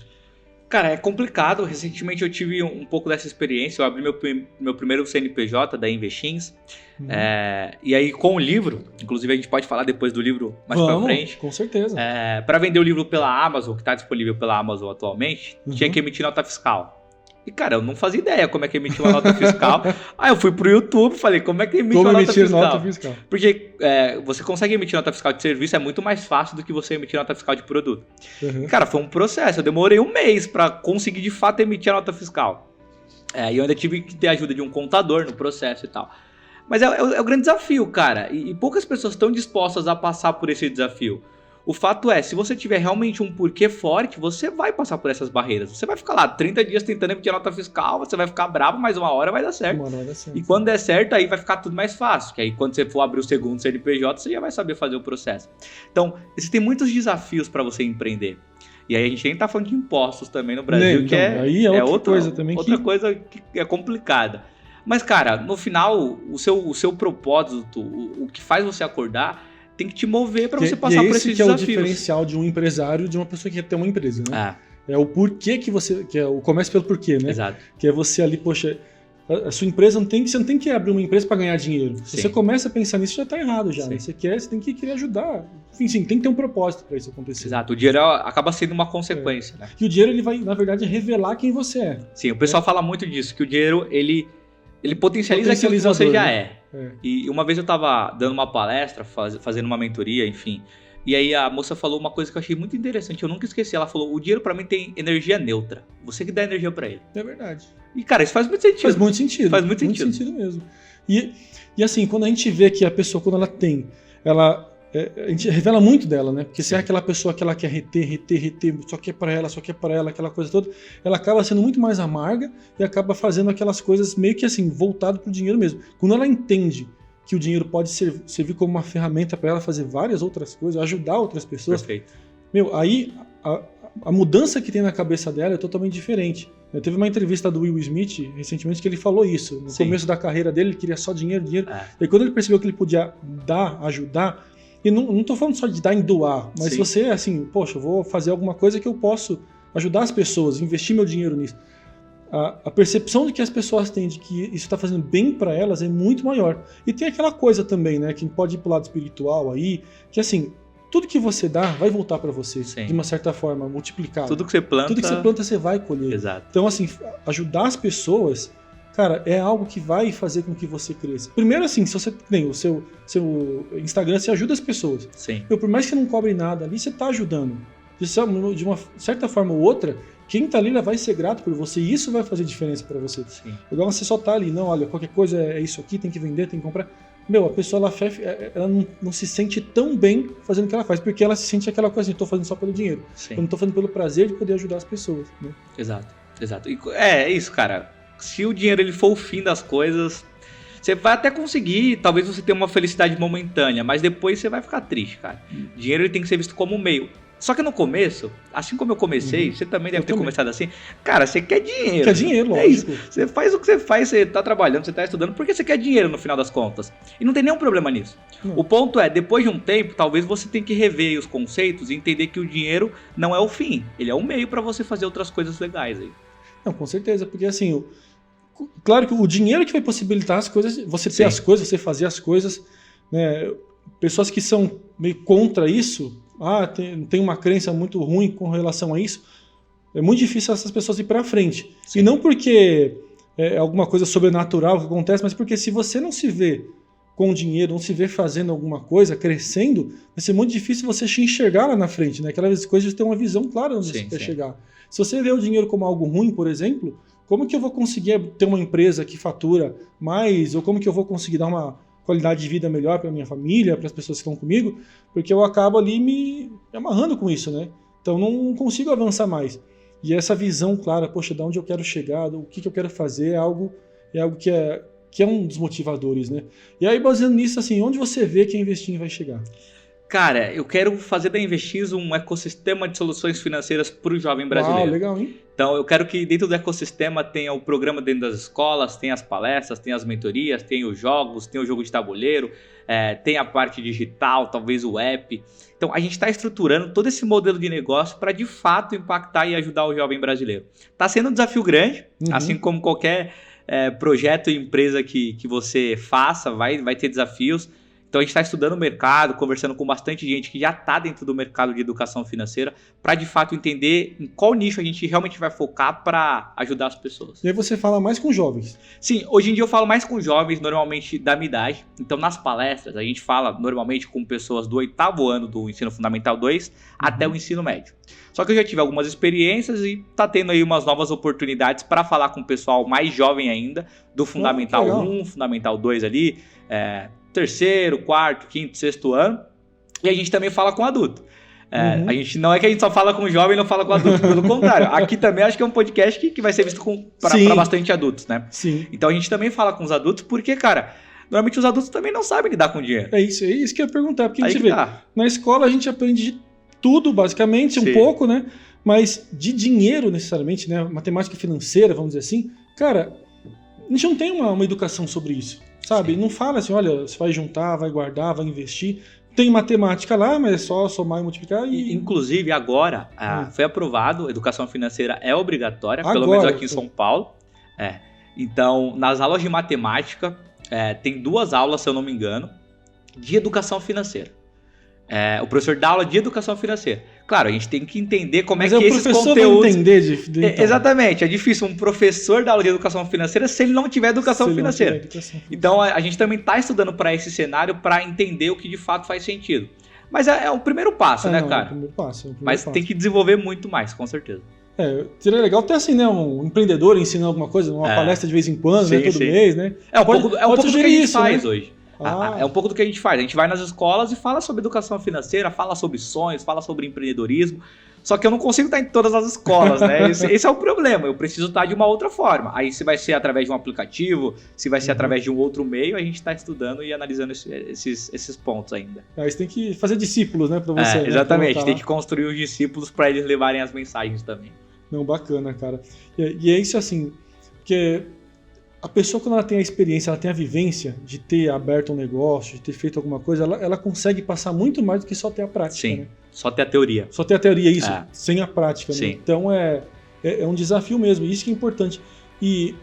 Cara, é complicado. Recentemente eu tive um pouco dessa experiência. Eu abri meu primeiro CNPJ da Investins. E aí com o livro, inclusive a gente pode falar depois do livro mais pra frente. Com certeza. Para vender o livro pela Amazon, que está disponível pela Amazon atualmente, tinha que emitir nota fiscal. E, cara, eu não fazia ideia como é que emitia uma nota fiscal. Aí eu fui pro YouTube e falei, como é que emite uma nota fiscal? Porque você consegue emitir nota fiscal de serviço, é muito mais fácil do que você emitir nota fiscal de produto. Cara, foi um processo. Eu demorei um mês para conseguir, de fato, emitir a nota fiscal. E eu ainda tive que ter a ajuda de um contador no processo e tal. Mas é o grande desafio, cara. E poucas pessoas estão dispostas a passar por esse desafio. O fato é, se você tiver realmente um porquê forte, você vai passar por essas barreiras. Você vai ficar lá 30 dias tentando emitir a nota fiscal, você vai ficar bravo, mas uma hora vai dar certo. E quando der certo, aí vai ficar tudo mais fácil. Que aí quando você for abrir o segundo CNPJ, você já vai saber fazer o processo. Então, existem muitos desafios para você empreender. E aí a gente nem tá falando de impostos também no Brasil, que aí é outra coisa também. Outra coisa que é complicada. Mas, cara, no final, o seu propósito, o que faz você acordar, tem que te mover para você passar por esses desafios. Esse que é o diferencial de um empresário de uma pessoa que quer ter uma empresa, né? É o porquê que você... que é o comércio pelo porquê, né? Exato. Que é você ali, poxa... A sua empresa você não tem que abrir uma empresa para ganhar dinheiro. Se você começa a pensar nisso, já tá errado já. Né? Você tem que querer ajudar. Enfim, sim, tem que ter um propósito para isso acontecer. Exato. O dinheiro acaba sendo uma consequência, né? E o dinheiro, ele vai, na verdade, revelar quem você é. Sim, o pessoal fala muito disso, que o dinheiro, ele potencializa aquilo que você já é. E uma vez eu tava dando uma palestra, fazendo uma mentoria, enfim. E aí a moça falou uma coisa que eu achei muito interessante, eu nunca esqueci. Ela falou, o dinheiro pra mim tem energia neutra. Você que dá energia pra ele. É verdade. E, cara, isso faz muito sentido. Faz muito sentido. Faz muito sentido. Muito sentido mesmo. E assim, quando a gente vê que a pessoa, quando ela tem, a gente revela muito dela, né? Porque se é aquela pessoa que ela quer reter, só quer pra ela, aquela coisa toda, ela acaba sendo muito mais amarga e acaba fazendo aquelas coisas meio que assim, voltado pro dinheiro mesmo. Quando ela entende que o dinheiro pode servir como uma ferramenta para ela fazer várias outras coisas, ajudar outras pessoas. Perfeito. Aí a mudança que tem na cabeça dela é totalmente diferente. Teve uma entrevista do Will Smith recentemente que ele falou isso. No começo da carreira dele, ele queria só dinheiro. E quando ele percebeu que ele podia ajudar, e não tô falando só de dar em doar, mas você, assim, poxa, eu vou fazer alguma coisa que eu posso ajudar as pessoas, investir meu dinheiro nisso. A percepção de que as pessoas têm de que isso está fazendo bem para elas é muito maior. E tem aquela coisa também, né, que pode ir pro lado espiritual aí, que assim, tudo que você dá vai voltar para você, de uma certa forma, multiplicado. Tudo que você planta, você vai colher. Exato. Então, assim, ajudar as pessoas, cara, é algo que vai fazer com que você cresça. Primeiro, assim, se você tem o seu Instagram, você ajuda as pessoas. Sim. Por mais que você não cobre nada ali, você está ajudando. De uma certa forma ou outra, quem tá ali vai ser grato por você e isso vai fazer diferença para você. Sim. Igual você só tá ali, não, olha, qualquer coisa é isso aqui, tem que vender, tem que comprar. A pessoa ela não se sente tão bem fazendo o que ela faz, porque ela se sente aquela coisa assim, tô fazendo só pelo dinheiro. Sim. Eu não tô fazendo pelo prazer de poder ajudar as pessoas. Né? Exato. E é isso, cara. Se o dinheiro ele for o fim das coisas, você vai até conseguir, talvez você tenha uma felicidade momentânea, mas depois você vai ficar triste, cara. Dinheiro ele tem que ser visto como um meio. Só que no começo, assim como eu comecei, você também deve ter começado assim. Cara, você quer dinheiro. Quer dinheiro, lógico. Você faz o que você faz, você tá trabalhando, você tá estudando, porque você quer dinheiro no final das contas. E não tem nenhum problema nisso. Não. O ponto é, depois de um tempo, talvez você tenha que rever os conceitos e entender que o dinheiro não é o fim. Ele é um meio para você fazer outras coisas legais aí. Não, com certeza, porque assim, claro que o dinheiro que vai possibilitar as coisas, você ter as coisas, você fazer as coisas, né? Pessoas que são meio contra isso, tem uma crença muito ruim com relação a isso, é muito difícil essas pessoas ir para frente. Sim. E não porque é alguma coisa sobrenatural que acontece, mas porque se você não se vê com dinheiro, não se vê fazendo alguma coisa, crescendo, vai ser muito difícil você se enxergar lá na frente, né? Aquelas coisas de ter uma visão clara onde você quer chegar. Se você vê o dinheiro como algo ruim, por exemplo, como que eu vou conseguir ter uma empresa que fatura mais, ou como que eu vou conseguir dar uma qualidade de vida melhor para minha família, para as pessoas que estão comigo, porque eu acabo ali me amarrando com isso, né? Então não consigo avançar mais. E essa visão clara, poxa, de onde eu quero chegar, o que eu quero fazer, é algo é algo que é um dos motivadores, né? E aí, baseando nisso, assim, onde você vê que a Investim vai chegar? Cara, eu quero fazer da Investis um ecossistema de soluções financeiras para o jovem brasileiro. Legal, hein? Então, eu quero que dentro do ecossistema tenha o programa dentro das escolas, tenha as palestras, tenha as mentorias, tenha os jogos, tenha o jogo de tabuleiro, tenha a parte digital, talvez o app. Então, a gente está estruturando todo esse modelo de negócio para, de fato, impactar e ajudar o jovem brasileiro. Está sendo um desafio grande, assim como qualquer projeto e empresa que você faça, vai ter desafios. Então a gente está estudando o mercado, conversando com bastante gente que já está dentro do mercado de educação financeira para de fato entender em qual nicho a gente realmente vai focar para ajudar as pessoas. E aí você fala mais com jovens? Sim, hoje em dia eu falo mais com jovens, normalmente da minha idade. Então nas palestras a gente fala normalmente com pessoas do 8º ano do ensino fundamental 2 até o ensino médio. Só que eu já tive algumas experiências e tá tendo aí umas novas oportunidades para falar com o pessoal mais jovem ainda, do Fundamental 1, Fundamental 2 ali, 3º, 4º, 5º, 6º ano. E a gente também fala com adulto. A gente não é que a gente só fala com jovem e não fala com adulto, pelo contrário. Aqui também acho que é um podcast que vai ser visto para bastante adultos, né? Sim. Então a gente também fala com os adultos porque, cara, normalmente os adultos também não sabem lidar com dinheiro. É isso que eu ia perguntar, porque a gente vê, na escola a gente aprende tudo, basicamente, um pouco, né? Mas de dinheiro, necessariamente, né? Matemática financeira, vamos dizer assim, cara, a gente não tem uma educação sobre isso, sabe? Não fala assim, olha, você vai juntar, vai guardar, vai investir. Tem matemática lá, mas é só somar e multiplicar. Inclusive, agora, foi aprovado, educação financeira é obrigatória, pelo menos aqui em São Paulo. Então, nas aulas de matemática, tem 2 aulas, se eu não me engano, de educação financeira. O professor dá aula de educação financeira. Claro, a gente tem que entender como é que esses conteúdos... Vai entender então. Exatamente, é difícil um professor dar aula de educação financeira se ele não tiver educação financeira. Então a gente também está estudando para esse cenário para entender o que de fato faz sentido. Mas é o primeiro passo, né, cara? É o primeiro passo. Mas tem que desenvolver muito mais, com certeza. Seria legal até assim, né? Um empreendedor ensinando alguma coisa, uma palestra de vez em quando, né? Todo mês, né? É um pouco do que a gente faz, né? Hoje. Ah. É um pouco do que a gente faz. A gente vai nas escolas e fala sobre educação financeira, fala sobre sonhos, fala sobre empreendedorismo. Só que eu não consigo estar em todas as escolas, né? Esse é o problema. Eu preciso estar de uma outra forma. Aí se vai ser através de um aplicativo, se vai ser através de um outro meio, a gente está estudando e analisando esses pontos ainda. Aí você tem que fazer discípulos, né? Pra você, exatamente. Né, tem que construir os discípulos para eles levarem as mensagens também. Não, bacana, cara. E é isso assim, que a pessoa, quando ela tem a experiência, ela tem a vivência de ter aberto um negócio, de ter feito alguma coisa, ela consegue passar muito mais do que só ter a prática. Sim, né? Só ter a teoria. Só ter a teoria, isso, sem a prática. Sim. Né? Então é um desafio mesmo, isso que é importante. E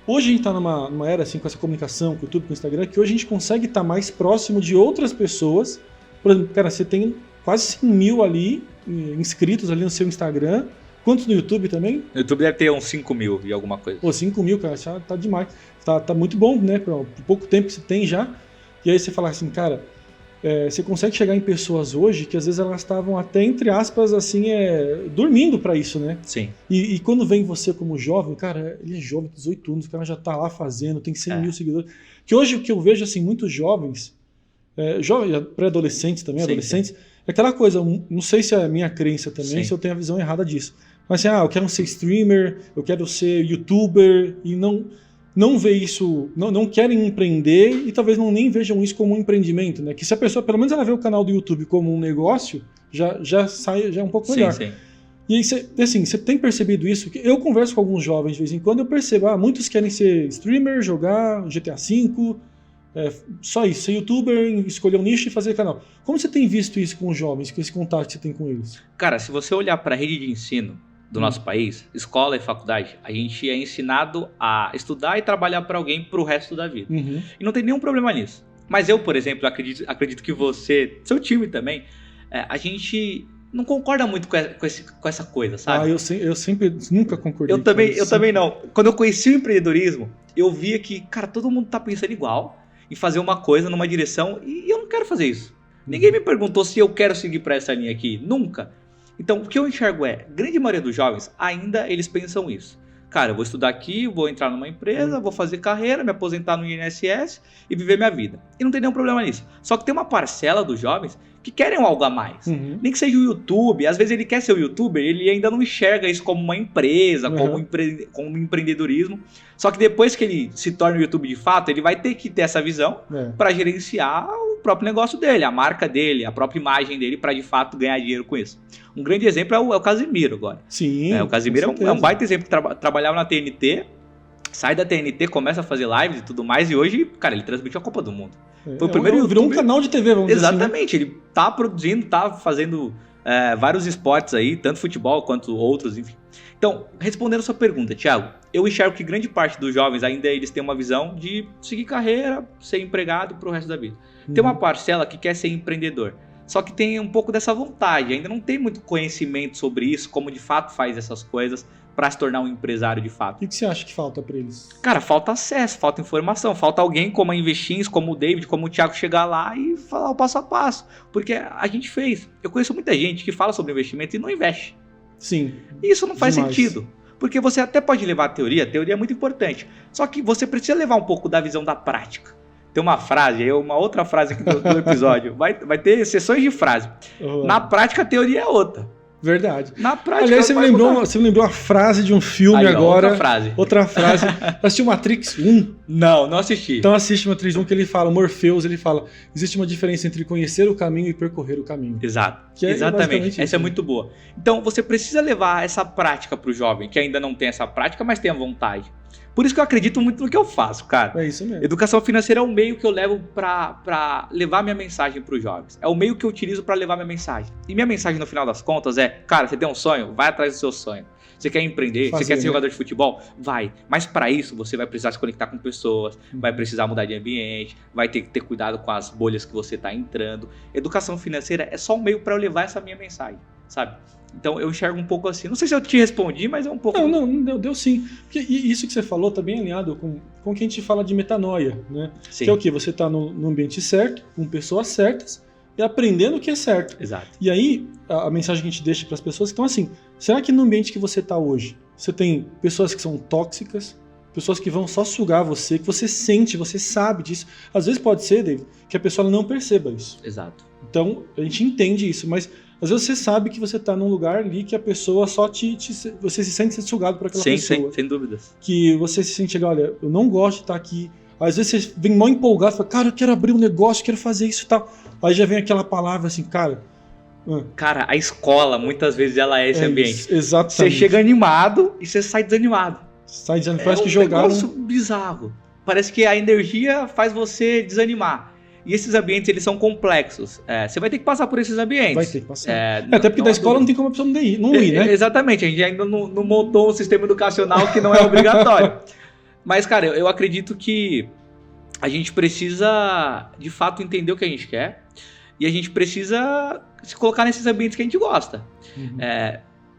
hoje a gente está numa era assim, com essa comunicação, com o YouTube, com o Instagram, que hoje a gente consegue estar mais próximo de outras pessoas. Por exemplo, cara, você tem quase 100 mil ali, inscritos ali no seu Instagram. Quantos no YouTube também? No YouTube deve ter uns 5 mil e alguma coisa. 5 mil, cara, já tá demais. Tá muito bom, né? Por pouco tempo que você tem já. E aí você fala assim, cara, você consegue chegar em pessoas hoje que às vezes elas estavam até, entre aspas, assim, dormindo pra isso, né? Sim. E quando vem você como jovem, cara, ele é jovem, 18 anos, o cara já tá lá fazendo, tem 100 mil seguidores. Que hoje o que eu vejo, assim, muitos jovens, pré-adolescentes também, adolescentes, é aquela coisa, não sei se é a minha crença também, se eu tenho a visão errada disso. Mas assim, eu quero ser streamer, eu quero ser youtuber, e não vê isso, não querem empreender e talvez nem vejam isso como um empreendimento, né? Que se a pessoa, pelo menos ela vê o canal do YouTube como um negócio, já sai um pouco melhor. Sim. E aí, você tem percebido isso? Eu converso com alguns jovens de vez em quando, eu percebo, muitos querem ser streamer, jogar GTA V, só isso, ser youtuber, escolher um nicho e fazer canal. Como você tem visto isso com os jovens, com esse contato que você tem com eles? Cara, se você olhar para a rede de ensino do nosso país, escola e faculdade, a gente é ensinado a estudar e trabalhar para alguém pro resto da vida. E não tem nenhum problema nisso. Mas eu, por exemplo, acredito que você, seu time também, a gente não concorda muito com essa coisa, sabe? Eu sempre, nunca concordei. Eu também não. Quando eu conheci o empreendedorismo, eu via que, cara, todo mundo tá pensando igual em fazer uma coisa numa direção e eu não quero fazer isso. Ninguém me perguntou se eu quero seguir para essa linha aqui. Nunca. Então, o que eu enxergo a grande maioria dos jovens, ainda eles pensam isso. Cara, eu vou estudar aqui, vou entrar numa empresa, vou fazer carreira, me aposentar no INSS e viver minha vida. E não tem nenhum problema nisso. Só que tem uma parcela dos jovens que querem algo a mais. Nem que seja o YouTube. Às vezes ele quer ser o YouTuber, ele ainda não enxerga isso como uma empresa, como empreendedorismo. Só que depois que ele se torna o YouTube de fato, ele vai ter que ter essa visão para gerenciar o próprio negócio dele, a marca dele, a própria imagem dele, para de fato ganhar dinheiro com isso. Um grande exemplo é o Casimiro agora. Sim, o Casimiro é um baita exemplo que trabalhava na TNT, sai da TNT, começa a fazer lives e tudo mais, e hoje, cara, ele transmitiu a Copa do Mundo. Foi o primeiro virou um canal de TV, vamos dizer assim. Exatamente, ele tá produzindo, tá fazendo vários esportes aí, tanto futebol quanto outros, enfim. Então, respondendo a sua pergunta, Thiago, eu enxergo que grande parte dos jovens ainda eles têm uma visão de seguir carreira, ser empregado pro resto da vida. Tem uma parcela que quer ser empreendedor, só que tem um pouco dessa vontade, ainda não tem muito conhecimento sobre isso, como de fato faz essas coisas para se tornar um empresário de fato. O que você acha que falta para eles? Cara, falta acesso, falta informação, falta alguém como a Investins, como o David, como o Thiago chegar lá e falar o passo a passo, porque a gente fez. Eu conheço muita gente que fala sobre investimento e não investe. Sim. E isso não faz sentido, porque você até pode levar a teoria é muito importante, só que você precisa levar um pouco da visão da prática. Tem uma frase, uma outra frase aqui do episódio, vai ter sessões de frase. Na prática a teoria é outra. Verdade. Na prática, aliás, você me lembrou uma frase de um filme agora. Outra frase. Assistiu Matrix 1? Não assisti. Então assiste Matrix 1 que ele fala, Morpheus, ele fala, existe uma diferença entre conhecer o caminho e percorrer o caminho. Exato. Exatamente. Essa é muito boa. Então você precisa levar essa prática pro jovem, que ainda não tem essa prática, mas tem a vontade. Por isso que eu acredito muito no que eu faço, cara. É isso mesmo. Educação financeira é o meio que eu levo pra levar minha mensagem pros jovens. É o meio que eu utilizo pra levar minha mensagem. E minha mensagem, no final das contas, é, cara, você tem um sonho? Vai atrás do seu sonho. Você quer empreender? Você quer ser jogador de futebol? Vai. Mas para isso, você vai precisar se conectar com pessoas, vai precisar mudar de ambiente, vai ter que ter cuidado com as bolhas que você tá entrando. Educação financeira é só um meio para eu levar essa minha mensagem, sabe? Então eu enxergo um pouco assim. Não sei se eu te respondi, mas é um pouco... Não, deu sim. Porque isso que você falou tá bem alinhado com o que a gente fala de metanoia, né? Sim. Que é o quê? Você tá no ambiente certo, com pessoas certas, e aprendendo o que é certo. Exato. E aí, a mensagem que a gente deixa para as pessoas que estão assim, será que no ambiente que você está hoje, você tem pessoas que são tóxicas, pessoas que vão só sugar você, que você sente, você sabe disso. Às vezes pode ser, David, que a pessoa não perceba isso. Exato. Então, a gente entende isso, mas às vezes você sabe que você está num lugar ali que a pessoa só você se sente sugado por aquela pessoa. Sem dúvidas. Que você se sente, olha, eu não gosto de estar aqui. Às vezes você vem mal empolgado e fala, cara, eu quero abrir um negócio, quero fazer isso e tal. Aí já vem aquela palavra assim, cara... Cara, a escola, muitas vezes, ela é esse ambiente. Exatamente. Você chega animado e você sai desanimado. Sai desanimado, parece que jogaram... É um negócio bizarro. Parece que a energia faz você desanimar. E esses ambientes, eles são complexos. Você vai ter que passar por esses ambientes. Vai ter que passar. Até porque da escola não tem como a pessoa não ir, né? Exatamente. A gente ainda não montou um sistema educacional que não é obrigatório. Mas, cara, eu acredito que a gente precisa, de fato, entender o que a gente quer. E a gente precisa se colocar nesses ambientes que a gente gosta. Uhum.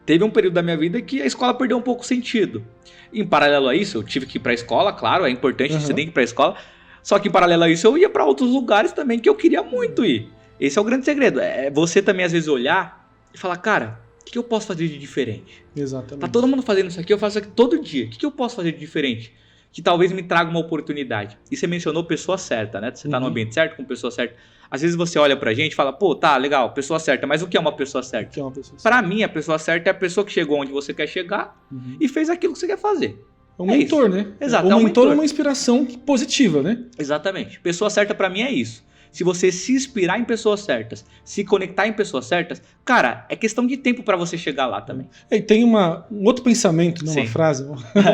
Teve um período da minha vida que a escola perdeu um pouco o sentido. Em paralelo a isso, eu tive que ir para a escola, claro, é importante, você tem que ir para a escola. Só que em paralelo a isso, eu ia para outros lugares também que eu queria muito ir. Esse é o grande segredo. É você também, às vezes, olhar e falar, cara, o que eu posso fazer de diferente? Exatamente. Tá todo mundo fazendo isso aqui, eu faço isso aqui todo dia. O que eu posso fazer de diferente? Que talvez me traga uma oportunidade. E você mencionou pessoa certa, né? Você tá no ambiente certo, com pessoa certa. Às vezes você olha pra gente e fala, pô, tá, legal, pessoa certa. Mas o que é uma pessoa certa? O que é uma pessoa certa? Pra mim, a pessoa certa é a pessoa que chegou onde você quer chegar e fez aquilo que você quer fazer. É um mentor, né? Exato. Um mentor é uma inspiração positiva, né? Exatamente. Pessoa certa pra mim é isso. Se você se inspirar em pessoas certas, se conectar em pessoas certas, cara, é questão de tempo pra você chegar lá também. E tem um outro pensamento, não uma frase,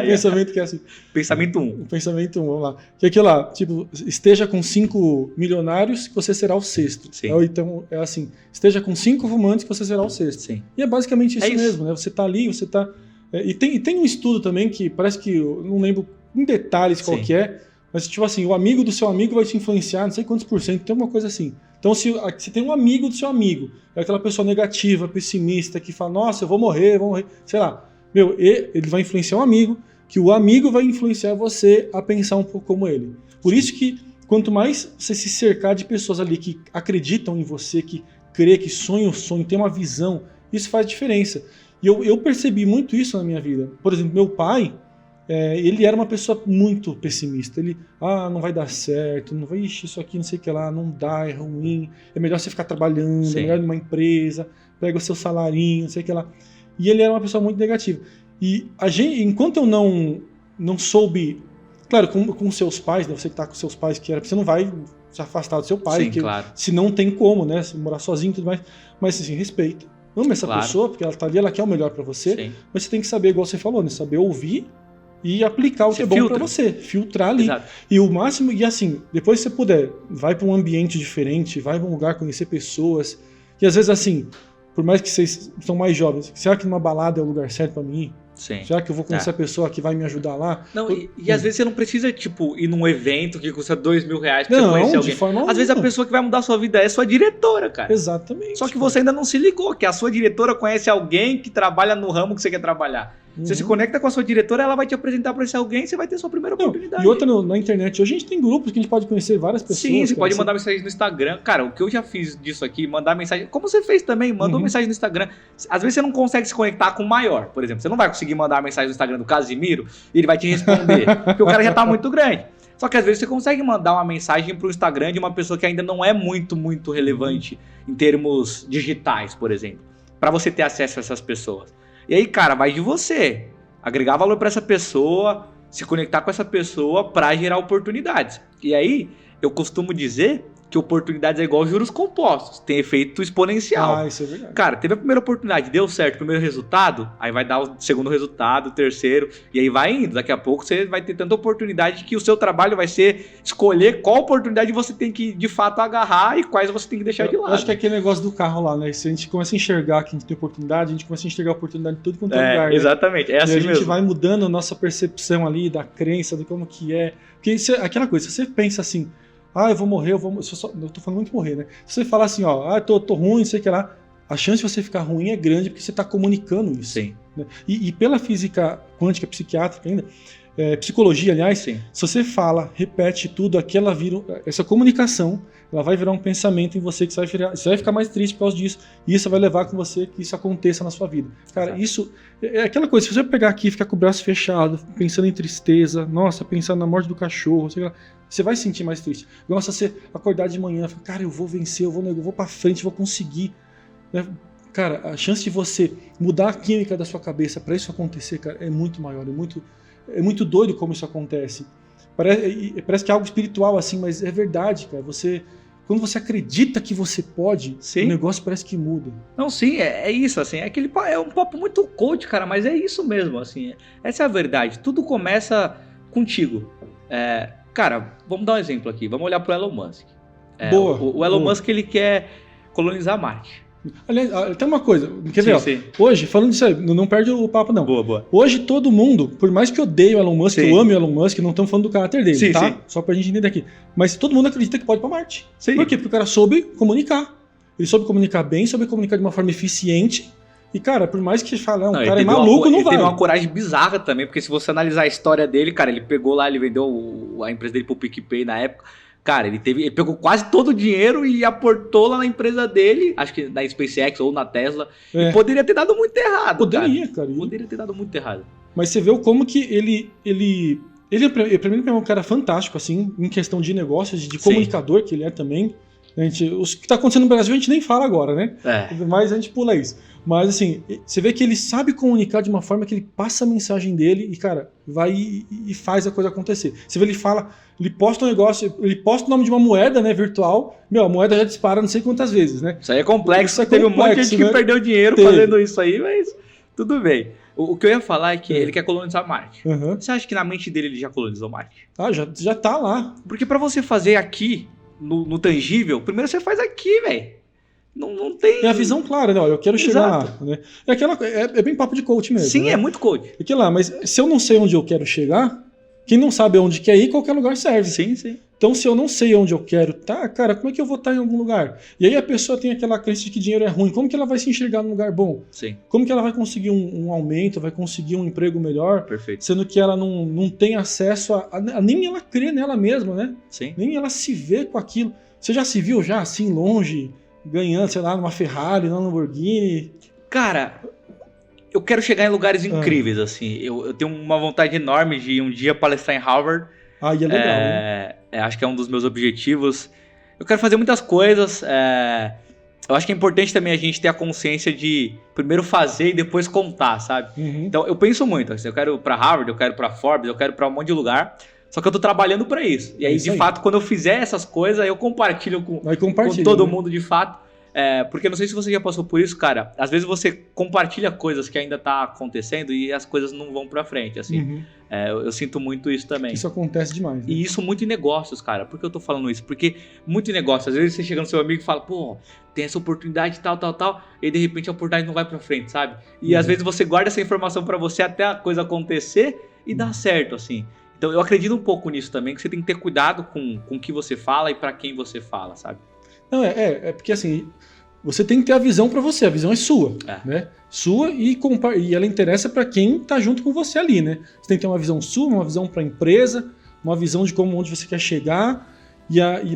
pensamento que é assim. Pensamento 1. O pensamento 1, vamos lá. Que é aquilo lá, tipo, esteja com 5 milionários que você será o sexto. Sim. Ou então, é assim, esteja com 5 fumantes que você será o sexto. Sim. E é basicamente isso mesmo, né? Você tá ali, você tá... E tem um estudo também que parece que, eu não lembro em detalhes qual que é, mas tipo assim, o amigo do seu amigo vai te influenciar, não sei quantos por cento, tem uma coisa assim. Então se tem um amigo do seu amigo, é aquela pessoa negativa, pessimista, que fala, nossa, eu vou morrer, sei lá. Ele vai influenciar um amigo, que o amigo vai influenciar você a pensar um pouco como ele. Por isso que quanto mais você se cercar de pessoas ali que acreditam em você, que crê, que sonham o sonho, tem uma visão, isso faz diferença. E eu percebi muito isso na minha vida. Por exemplo, meu pai, ele era uma pessoa muito pessimista. Ele, não vai dar certo, não vai, isso aqui, não sei o que lá, não dá, é ruim, é melhor você ficar trabalhando, é melhor ir numa empresa, pega o seu salarinho, não sei o que lá. E ele era uma pessoa muito negativa. E enquanto eu não soube, claro, com seus pais, né, você que tá com seus pais, você não vai se afastar do seu pai, sim, claro. Se não tem como, né, se morar sozinho e tudo mais, mas assim, respeita. Ama essa pessoa, porque ela tá ali, ela quer o melhor para você, sim. Mas você tem que saber, igual você falou, né, saber ouvir e aplicar o que é bom para você, filtrar ali. Exato. E o máximo, e assim, depois que você puder, vai para um ambiente diferente, vai para um lugar conhecer pessoas, e às vezes assim, por mais que vocês são mais jovens, será que numa balada é o lugar certo para mim ir? Sim. Será que eu vou conhecer a pessoa que vai me ajudar lá? Não, e às vezes você não precisa, tipo, ir num evento que custa R$2.000 pra você conhecer alguém. De forma às vezes a pessoa que vai mudar a sua vida é sua diretora, cara. Exatamente. Só que você ainda não se ligou, que a sua diretora conhece alguém que trabalha no ramo que você quer trabalhar. Você se conecta com a sua diretora, ela vai te apresentar para esse alguém e você vai ter sua primeira oportunidade. E outra na internet. Hoje a gente tem grupos que a gente pode conhecer várias pessoas. Sim, você pode mandar mensagem no Instagram. Cara, o que eu já fiz disso aqui, mandar mensagem... Como você fez também, mandou mensagem no Instagram. Às vezes você não consegue se conectar com o maior, por exemplo. Você não vai conseguir mandar uma mensagem no Instagram do Casimiro e ele vai te responder, porque o cara já tá muito grande. Só que às vezes você consegue mandar uma mensagem pro Instagram de uma pessoa que ainda não é muito relevante em termos digitais, por exemplo, para você ter acesso a essas pessoas. E aí, cara, vai de você. Agregar valor para essa pessoa, se conectar com essa pessoa para gerar oportunidades. E aí, eu costumo dizer que oportunidades é igual juros compostos, tem efeito exponencial. Isso é verdade. Cara, teve a primeira oportunidade, deu certo, primeiro resultado, aí vai dar o segundo resultado, o terceiro, e aí vai indo. Daqui a pouco você vai ter tanta oportunidade que o seu trabalho vai ser escolher qual oportunidade você tem que, de fato, agarrar e quais você tem que deixar de lado. Eu acho que é aquele negócio do carro lá, né? Se a gente começa a enxergar que a gente tem oportunidade, a gente começa a enxergar a oportunidade em tudo quanto é lugar. Exatamente, é assim mesmo. E a gente vai mudando a nossa percepção ali, da crença, de como que é. Porque isso é aquela coisa, se você pensa assim, eu vou morrer, eu tô falando muito morrer, né? Se você falar assim, tô ruim, não sei o que lá, a chance de você ficar ruim é grande porque você está comunicando isso. Sim. Né? E pela física quântica, psiquiátrica ainda, psicologia, aliás, sim, se você fala, repete tudo, essa comunicação, ela vai virar um pensamento em você que você vai ficar mais triste por causa disso, e isso vai levar com você que isso aconteça na sua vida. Cara, exato. Isso é aquela coisa, se você pegar aqui e ficar com o braço fechado, pensando em tristeza, pensando na morte do cachorro, sei lá, você vai se sentir mais triste. Nossa, você acordar de manhã, falar, cara, eu vou vencer, eu vou pra frente, eu vou conseguir. Né? Cara, a chance de você mudar a química da sua cabeça para isso acontecer, cara, é muito maior, é muito doido como isso acontece. Parece que é algo espiritual assim, mas é verdade, cara. Quando você acredita que você pode, sim, o negócio parece que muda. Não, sim, é isso, assim, é um papo muito coach, cara, mas é isso mesmo, assim, essa é a verdade. Tudo começa contigo. Cara, vamos dar um exemplo aqui, vamos olhar pro Elon Musk. Boa. O Elon Musk, ele quer colonizar Marte. Aliás, tem uma coisa, quer ver? Sim. Hoje, falando disso aí, não perde o papo não. Boa. Hoje todo mundo, por mais que eu odeie o Elon Musk, sim, eu amo o Elon Musk, não estamos falando do caráter dele, sim, tá? Sim. Só pra gente entender aqui. Mas todo mundo acredita que pode ir pra Marte. Sim. Por quê? Porque o cara soube comunicar. Ele soube comunicar bem, soube comunicar de uma forma eficiente. E, cara, por mais que fale, o cara é maluco, não vai. Ele teve uma coragem bizarra também, porque se você analisar a história dele, cara, ele pegou lá, ele vendeu a empresa dele pro PicPay na época. Cara, ele pegou quase todo o dinheiro e aportou lá na empresa dele, acho que na SpaceX ou na Tesla, e poderia ter dado muito errado. Poderia. Poderia ter dado muito errado. Mas você vê como que ele pra mim é um cara fantástico, assim, em questão de negócios, de comunicador, que ele é também. Os que tá acontecendo no Brasil a gente nem fala agora, né? Mas a gente pula isso. Mas assim, você vê que ele sabe comunicar de uma forma que ele passa a mensagem dele e, cara, vai e faz a coisa acontecer. Você vê, ele posta um negócio, ele posta o nome de uma moeda, né, virtual, a moeda já dispara não sei quantas vezes, né? Isso aí é complexo, teve um monte de gente que perdeu dinheiro fazendo isso aí, mas tudo bem. O que eu ia falar é que ele quer colonizar Marte. Uhum. Você acha que na mente dele ele já colonizou Marte? Já tá lá. Porque pra você fazer aqui, no tangível, primeiro você faz aqui, velho. Não tem... É a visão clara, né? Olha, eu quero chegar lá. Né? É bem papo de coach mesmo. Sim, né? É muito coach. Mas se eu não sei onde eu quero chegar, quem não sabe onde quer ir, qualquer lugar serve. Sim. Então, se eu não sei onde eu quero estar, cara, como é que eu vou estar em algum lugar? E aí a pessoa tem aquela crença de que dinheiro é ruim. Como que ela vai se enxergar num lugar bom? Sim. Como que ela vai conseguir um aumento, vai conseguir um emprego melhor? Perfeito. Sendo que ela não tem acesso a nem ela crer nela mesma, né? Sim. Nem ela se vê com aquilo. Você já se viu já assim longe, ganhando, sei lá, numa Ferrari, numa Lamborghini? Cara, eu quero chegar em lugares incríveis, assim. Eu tenho uma vontade enorme de um dia palestrar em Harvard. E é legal, acho que é um dos meus objetivos. Eu quero fazer muitas coisas. Eu acho que é importante também a gente ter a consciência de primeiro fazer e depois contar, sabe? Então, eu penso muito. Assim, eu quero ir pra Harvard, eu quero ir pra Forbes, eu quero ir pra um monte de lugar. Só que eu tô trabalhando pra isso. E aí, de fato, quando eu fizer essas coisas, eu compartilho com todo mundo, de fato. Porque eu não sei se você já passou por isso, cara. Às vezes você compartilha coisas que ainda tá acontecendo e as coisas não vão pra frente, assim. Eu sinto muito isso também. Isso acontece demais, né? E isso muito em negócios, cara. Por que eu tô falando isso? Porque muito em negócio. Às vezes você chega no seu amigo e fala, pô, tem essa oportunidade tal, e de repente a oportunidade não vai pra frente, sabe? E às vezes você guarda essa informação pra você até a coisa acontecer e dá certo, assim. Então eu acredito um pouco nisso também, que você tem que ter cuidado com o que você fala e pra quem você fala, sabe? Não, porque assim, você tem que ter a visão pra você, a visão é sua, né? Sua e ela interessa pra quem tá junto com você ali, né? Você tem que ter uma visão sua, uma visão pra empresa, uma visão de onde você quer chegar,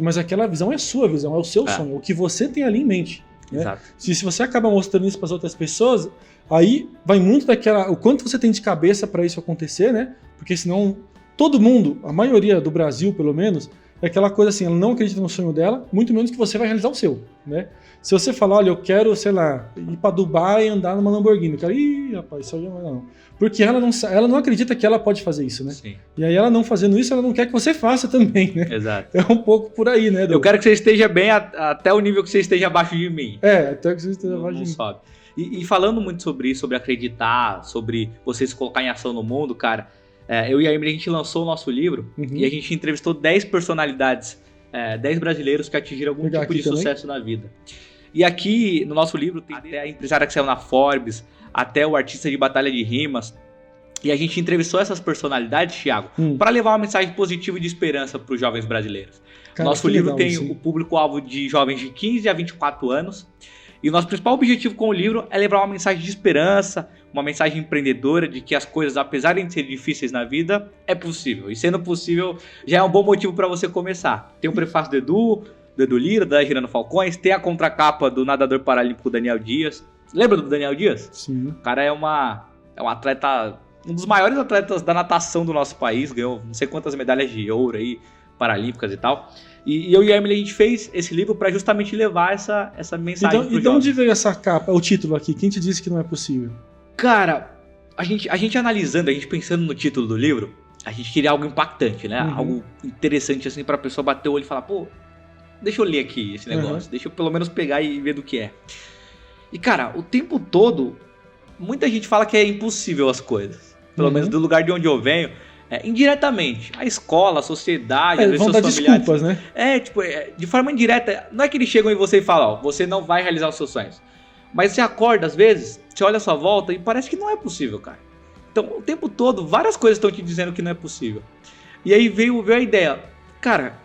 mas aquela visão é sua visão, é o seu sonho, é o que você tem ali em mente. Né? Exato. Se você acaba mostrando isso pras outras pessoas, aí vai muito o quanto você tem de cabeça pra isso acontecer, né? Porque senão todo mundo, a maioria do Brasil pelo menos, é aquela coisa assim, ela não acredita no sonho dela, muito menos que você vai realizar o seu, né? Se você falar, olha, eu quero, sei lá, ir pra Dubai e andar numa Lamborghini, eu quero, rapaz, isso aí não. Porque ela não acredita que ela pode fazer isso, né? Sim. E aí ela não fazendo isso, ela não quer que você faça também, né? Exato. É um pouco por aí, né, Eu quero que você esteja bem até o nível que você esteja abaixo de mim. Até que você esteja abaixo de mim. Sobe. E falando muito sobre isso, sobre acreditar, sobre você se colocar em ação no mundo, cara, eu e a Emily, a gente lançou o nosso livro e a gente entrevistou 10 personalidades, 10 brasileiros que atingiram algum tipo de sucesso na vida. E aqui no nosso livro tem até a empresária que saiu na Forbes, até o artista de batalha de rimas. E a gente entrevistou essas personalidades, Thiago, para levar uma mensagem positiva e de esperança para os jovens brasileiros. Cara, nosso livro tem o público-alvo de jovens de 15 a 24 anos. E o nosso principal objetivo com o livro é levar uma mensagem de esperança, uma mensagem empreendedora de que as coisas, apesar de serem difíceis na vida, é possível. E sendo possível, já é um bom motivo para você começar. Tem o prefácio do Edu Lira, da Girando Falcões, tem a contracapa do nadador paralímpico Daniel Dias. Lembra do Daniel Dias? Sim. O cara é um atleta, um dos maiores atletas da natação do nosso país, ganhou não sei quantas medalhas de ouro aí, paralímpicas e tal. E eu e a Emily, a gente fez esse livro para justamente levar essa mensagem pro jovem. E de onde veio essa capa, o título aqui? Quem te disse que não é possível? Cara, a gente analisando, a gente pensando no título do livro, a gente queria algo impactante, né? Algo interessante assim pra pessoa bater o olho e falar, pô, deixa eu ler aqui esse negócio, deixa eu pelo menos pegar e ver do que é. E cara, o tempo todo, muita gente fala que é impossível as coisas. Pelo menos do lugar de onde eu venho. Indiretamente, a escola, a sociedade, às vezes vão seus dar familiares, desculpas, né? De forma indireta, não é que eles chegam em você e falam, ó, você não vai realizar os seus sonhos. Mas você acorda, às vezes, você olha a sua volta e parece que não é possível, cara. Então, o tempo todo, várias coisas estão te dizendo que não é possível. E aí veio a ideia, cara,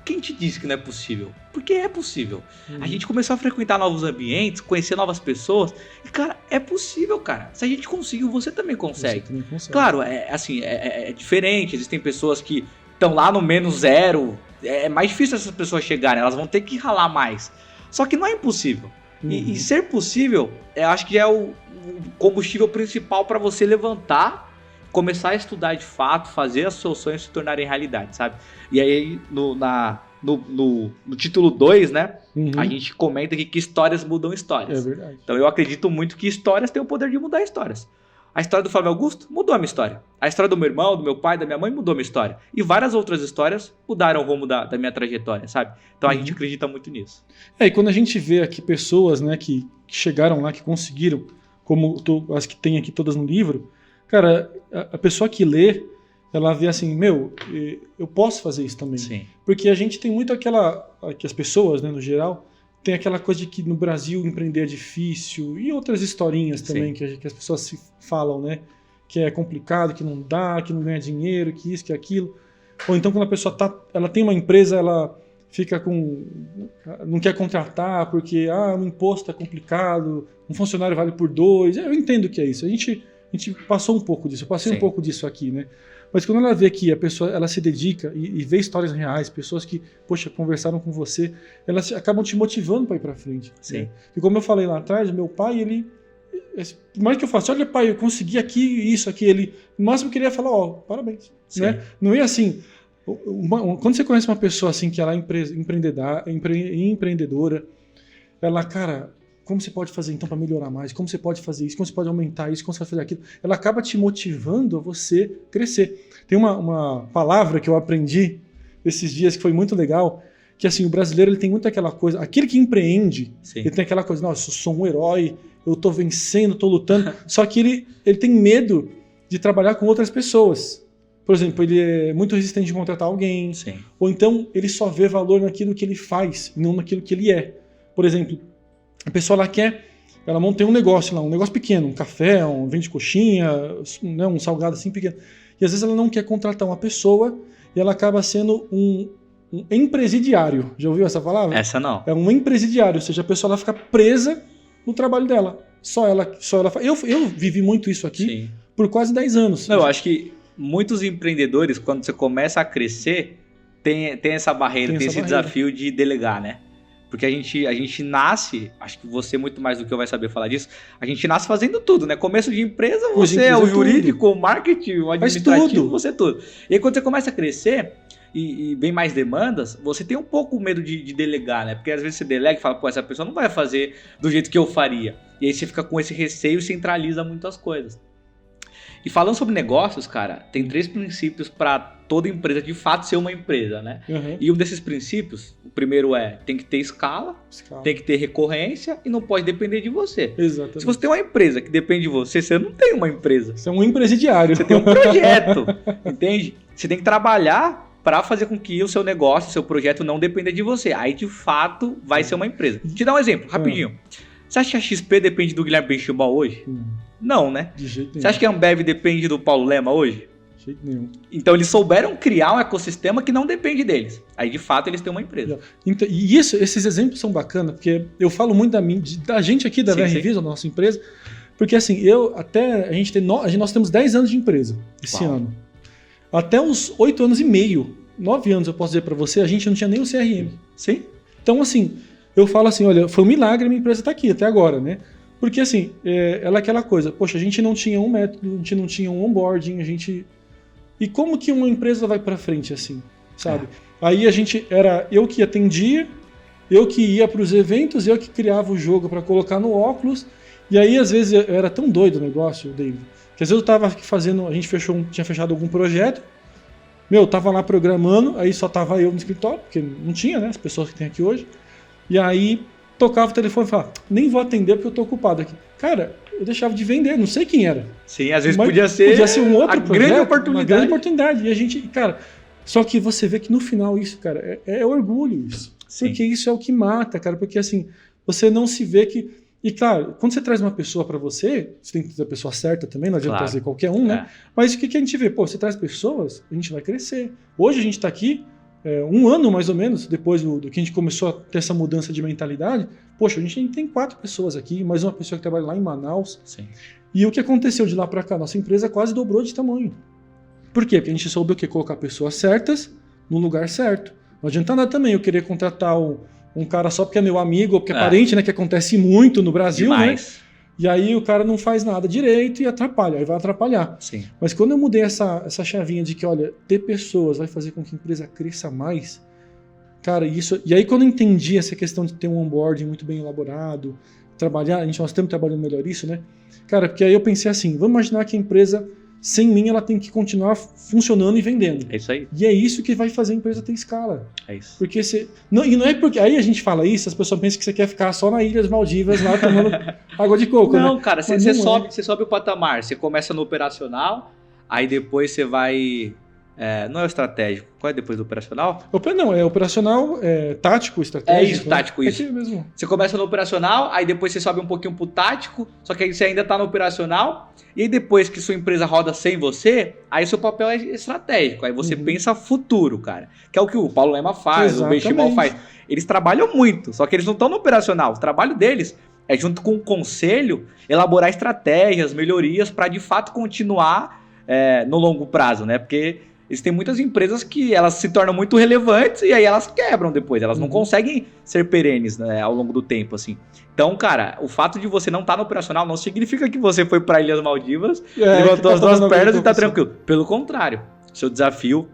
quem te disse que não é possível? Porque é possível. A gente começou a frequentar novos ambientes, conhecer novas pessoas. E, cara, é possível, cara. Se a gente conseguiu, você também consegue. Você também consegue. Claro, é diferente. Existem pessoas que estão lá no menos zero. É mais difícil essas pessoas chegarem. Elas vão ter que ralar mais. Só que não é impossível. E ser possível, eu acho que já é o combustível principal para você levantar, começar a estudar de fato, fazer os seus sonhos se tornarem realidade, sabe? E aí, no título 2, né, a gente comenta aqui que histórias mudam histórias. É verdade. Então eu acredito muito que histórias têm o poder de mudar histórias. A história do Flávio Augusto mudou a minha história. A história do meu irmão, do meu pai, da minha mãe mudou a minha história. E várias outras histórias mudaram o rumo da minha trajetória, sabe? Então a gente acredita muito nisso. E quando a gente vê aqui pessoas, né, que chegaram lá, que conseguiram, como as que tem aqui todas no livro, cara, a pessoa que lê, ela vê assim, eu posso fazer isso também. Sim. Porque a gente tem muito que as pessoas, né, no geral, tem aquela coisa de que no Brasil empreender é difícil e outras historinhas também que as pessoas se falam, né? Que é complicado, que não dá, que não ganha dinheiro, que isso, que aquilo. Ou então quando a pessoa ela tem uma empresa, ela fica não quer contratar porque o imposto é complicado, um funcionário vale por 2. Eu entendo que é isso. A gente passou um pouco disso, eu passei um pouco disso aqui, né? Mas quando ela vê que a pessoa ela se dedica e vê histórias reais, pessoas que, poxa, conversaram com você, elas acabam te motivando para ir para frente. Sim. Né? E como eu falei lá atrás, meu pai, por mais que eu faça, olha pai, eu consegui aqui, isso, aqui, ele, no máximo eu queria falar, ó, parabéns, né? Não é assim, quando você conhece uma pessoa assim, que ela é empreendedora, ela, cara, como você pode fazer então para melhorar mais? Como você pode fazer isso? Como você pode aumentar isso? Como você pode fazer aquilo? Ela acaba te motivando a você crescer. Tem uma palavra que eu aprendi esses dias que foi muito legal, que assim, o brasileiro ele tem muito aquela coisa, aquele que empreende, ele tem aquela coisa, nossa, eu sou um herói, eu tô vencendo, tô lutando, só que ele tem medo de trabalhar com outras pessoas. Por exemplo, ele é muito resistente de contratar alguém, ou então ele só vê valor naquilo que ele faz, não naquilo que ele é. Por exemplo, a pessoa ela monta um negócio lá, um negócio pequeno, um café, vende coxinha, né, um salgado assim pequeno, e às vezes ela não quer contratar uma pessoa e ela acaba sendo um empresidiário. Já ouviu essa palavra? Essa não. É um empresidiário, ou seja, a pessoa ela fica presa no trabalho dela. Só ela faz. Eu vivi muito isso aqui por quase 10 anos. Não, eu acho que muitos empreendedores, quando você começa a crescer, tem essa barreira, tem esse desafio de delegar, né? Porque a gente nasce, acho que você muito mais do que eu vai saber falar disso, a gente nasce fazendo tudo, né? Começo de empresa, você é o jurídico, o marketing, o administrativo, você é tudo. E aí quando você começa a crescer e vem mais demandas, você tem um pouco medo de delegar, né? Porque às vezes você delega e fala, pô, essa pessoa não vai fazer do jeito que eu faria. E aí você fica com esse receio e centraliza muitas coisas. E falando sobre negócios, cara, tem 3 princípios para toda empresa de fato ser uma empresa, né? E um desses princípios, o primeiro tem que ter escala, tem que ter recorrência e não pode depender de você. Exatamente. Se você tem uma empresa que depende de você, você não tem uma empresa. Você é um empresidiário. Você tem um projeto, entende? Você tem que trabalhar para fazer com que o seu negócio, o seu projeto não dependa de você. Aí, de fato, vai ser uma empresa. Vou te dar um exemplo, rapidinho. Você acha que a XP depende do Guilherme Benchimol hoje? Não, né? De jeito nenhum. Você acha que a Ambev depende do Paulo Lema hoje? De jeito nenhum. Então eles souberam criar um ecossistema que não depende deles. Aí de fato eles têm uma empresa. Então, e esses exemplos são bacanas, porque eu falo muito da gente aqui da VR da nossa empresa, porque assim, nós temos 10 anos de empresa esse ano. Até uns 8 anos e meio, 9 anos eu posso dizer para você, a gente não tinha nem o CRM. Sim. Então assim, eu falo assim, olha, foi um milagre a minha empresa estar aqui até agora, né? Porque assim, ela é aquela coisa, poxa, a gente não tinha um método, a gente não tinha um onboarding, E como que uma empresa vai pra frente assim, sabe? Aí eu que atendia, eu que ia pros eventos, eu que criava o jogo para colocar no óculos, e aí às vezes era tão doido o negócio, David, que às vezes eu tava fazendo, a gente tinha fechado algum projeto, tava lá programando, aí só tava eu no escritório, porque não tinha, né, as pessoas que tem aqui hoje, e aí tocava o telefone e falava, nem vou atender porque eu tô ocupado aqui. Cara, eu deixava de vender, não sei quem era. Sim, às vezes podia ser um outro projeto, grande oportunidade. Uma grande oportunidade. E a gente, cara, só que você vê que no final isso, cara, é orgulho isso. Sim. Porque isso é o que mata, cara, porque assim, você não se vê que... E claro, quando você traz uma pessoa para você tem que ter a pessoa certa também, não adianta trazer qualquer um, né? Mas o que a gente vê? Pô, você traz pessoas, a gente vai crescer. Hoje a gente tá aqui, um ano mais ou menos, depois do que a gente começou a ter essa mudança de mentalidade, poxa, a gente tem 4 pessoas aqui, mais uma pessoa que trabalha lá em Manaus. Sim. E o que aconteceu de lá para cá? Nossa empresa quase dobrou de tamanho. Por quê? Porque a gente soube o quê? Colocar pessoas certas no lugar certo. Não adianta nada também eu querer contratar um cara só porque é meu amigo ou porque é parente, né? Que acontece muito no Brasil, demais, né? E aí o cara não faz nada direito e atrapalha, aí vai atrapalhar. Sim. Mas quando eu mudei essa chavinha de que, olha, ter pessoas vai fazer com que a empresa cresça mais, cara, isso... E aí quando eu entendi essa questão de ter um onboarding muito bem elaborado, nós temos trabalhando melhor isso, né? Cara, porque aí eu pensei assim, vamos imaginar que a empresa, sem mim, ela tem que continuar funcionando e vendendo. É isso aí. E é isso que vai fazer a empresa ter escala. É isso. Porque não é porque... Aí a gente fala isso, as pessoas pensam que você quer ficar só na Ilhas Maldivas lá tomando água de coco, não, né? Cara, você sobe o patamar, você começa no operacional, aí depois você vai... não é o estratégico. Qual é depois do operacional? Não, é operacional, tático, estratégico. É isso, tático, isso. É mesmo. Você começa no operacional, aí depois você sobe um pouquinho pro tático, só que aí você ainda tá no operacional, e aí depois que sua empresa roda sem você, aí seu papel é estratégico. Aí você pensa futuro, cara. Que é o que o Paulo Lema faz, o Benchimol faz. Eles trabalham muito, só que eles não estão no operacional. O trabalho deles é, junto com o conselho, elaborar estratégias, melhorias para de fato continuar no longo prazo, né? Porque Existem muitas empresas que elas se tornam muito relevantes e aí elas quebram depois. Elas não conseguem ser perenes, né, ao longo do tempo, assim. Então, cara, o fato de você não estar no operacional não significa que você foi para Ilhas Maldivas, levantou as duas pernas e tá tranquilo. Pelo contrário, seu desafio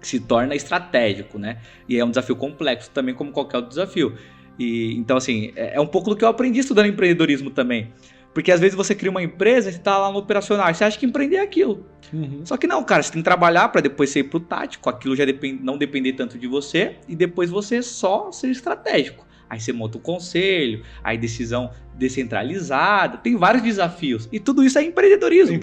se torna estratégico, né? E é um desafio complexo também, como qualquer outro desafio. E, então, assim, é um pouco do que eu aprendi estudando empreendedorismo também. Porque às vezes você cria uma empresa e você tá lá no operacional, e você acha que empreender é aquilo. Só que não, cara, você tem que trabalhar para depois ser pro tático, aquilo já não depender tanto de você, e depois você só ser estratégico. Aí você monta um conselho, aí decisão descentralizada, tem vários desafios. E tudo isso é empreendedorismo.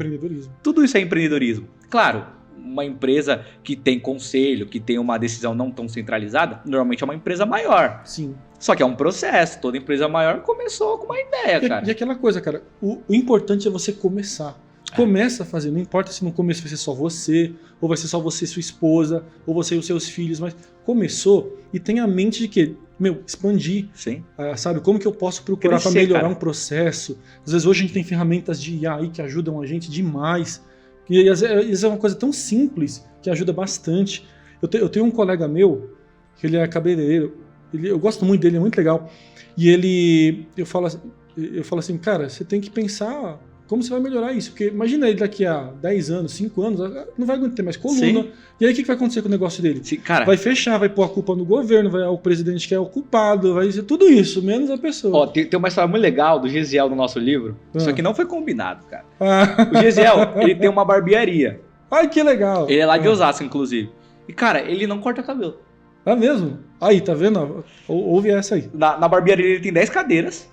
Tudo isso é empreendedorismo. Claro, uma empresa que tem conselho, que tem uma decisão não tão centralizada, normalmente é uma empresa maior. Sim. Só que é um processo, toda empresa maior começou com uma ideia, cara. E aquela coisa, cara, o importante é você começar. Começa a fazer, não importa se no começo vai ser só você, ou vai ser só você e sua esposa, ou você e os seus filhos, mas começou e tem a mente de que, expandir. Sim. Sabe, como que eu posso procurar para melhorar um processo? Às vezes hoje a gente tem ferramentas de IA aí que ajudam a gente demais. E às vezes é uma coisa tão simples que ajuda bastante. Eu tenho um colega meu, que ele é cabeleireiro, eu gosto muito dele, é muito legal. E eu falo assim, cara, você tem que pensar como você vai melhorar isso. Porque imagina ele daqui a 10 anos, 5 anos, não vai ter mais coluna. Sim. E aí o que vai acontecer com o negócio dele? Sim, cara. Vai fechar, vai pôr a culpa no governo, o presidente que é o culpado, vai ser tudo isso, menos a pessoa. Ó, tem uma história muito legal do Gesiel no nosso livro. Isso aqui não foi combinado, cara. O Gesiel, ele tem uma barbearia. Ai, que legal. Ele é lá de Osasco, inclusive. E, cara, ele não corta cabelo. Ah, mesmo? Aí, tá vendo? Ouve essa aí. Na barbearia ele tem 10 cadeiras.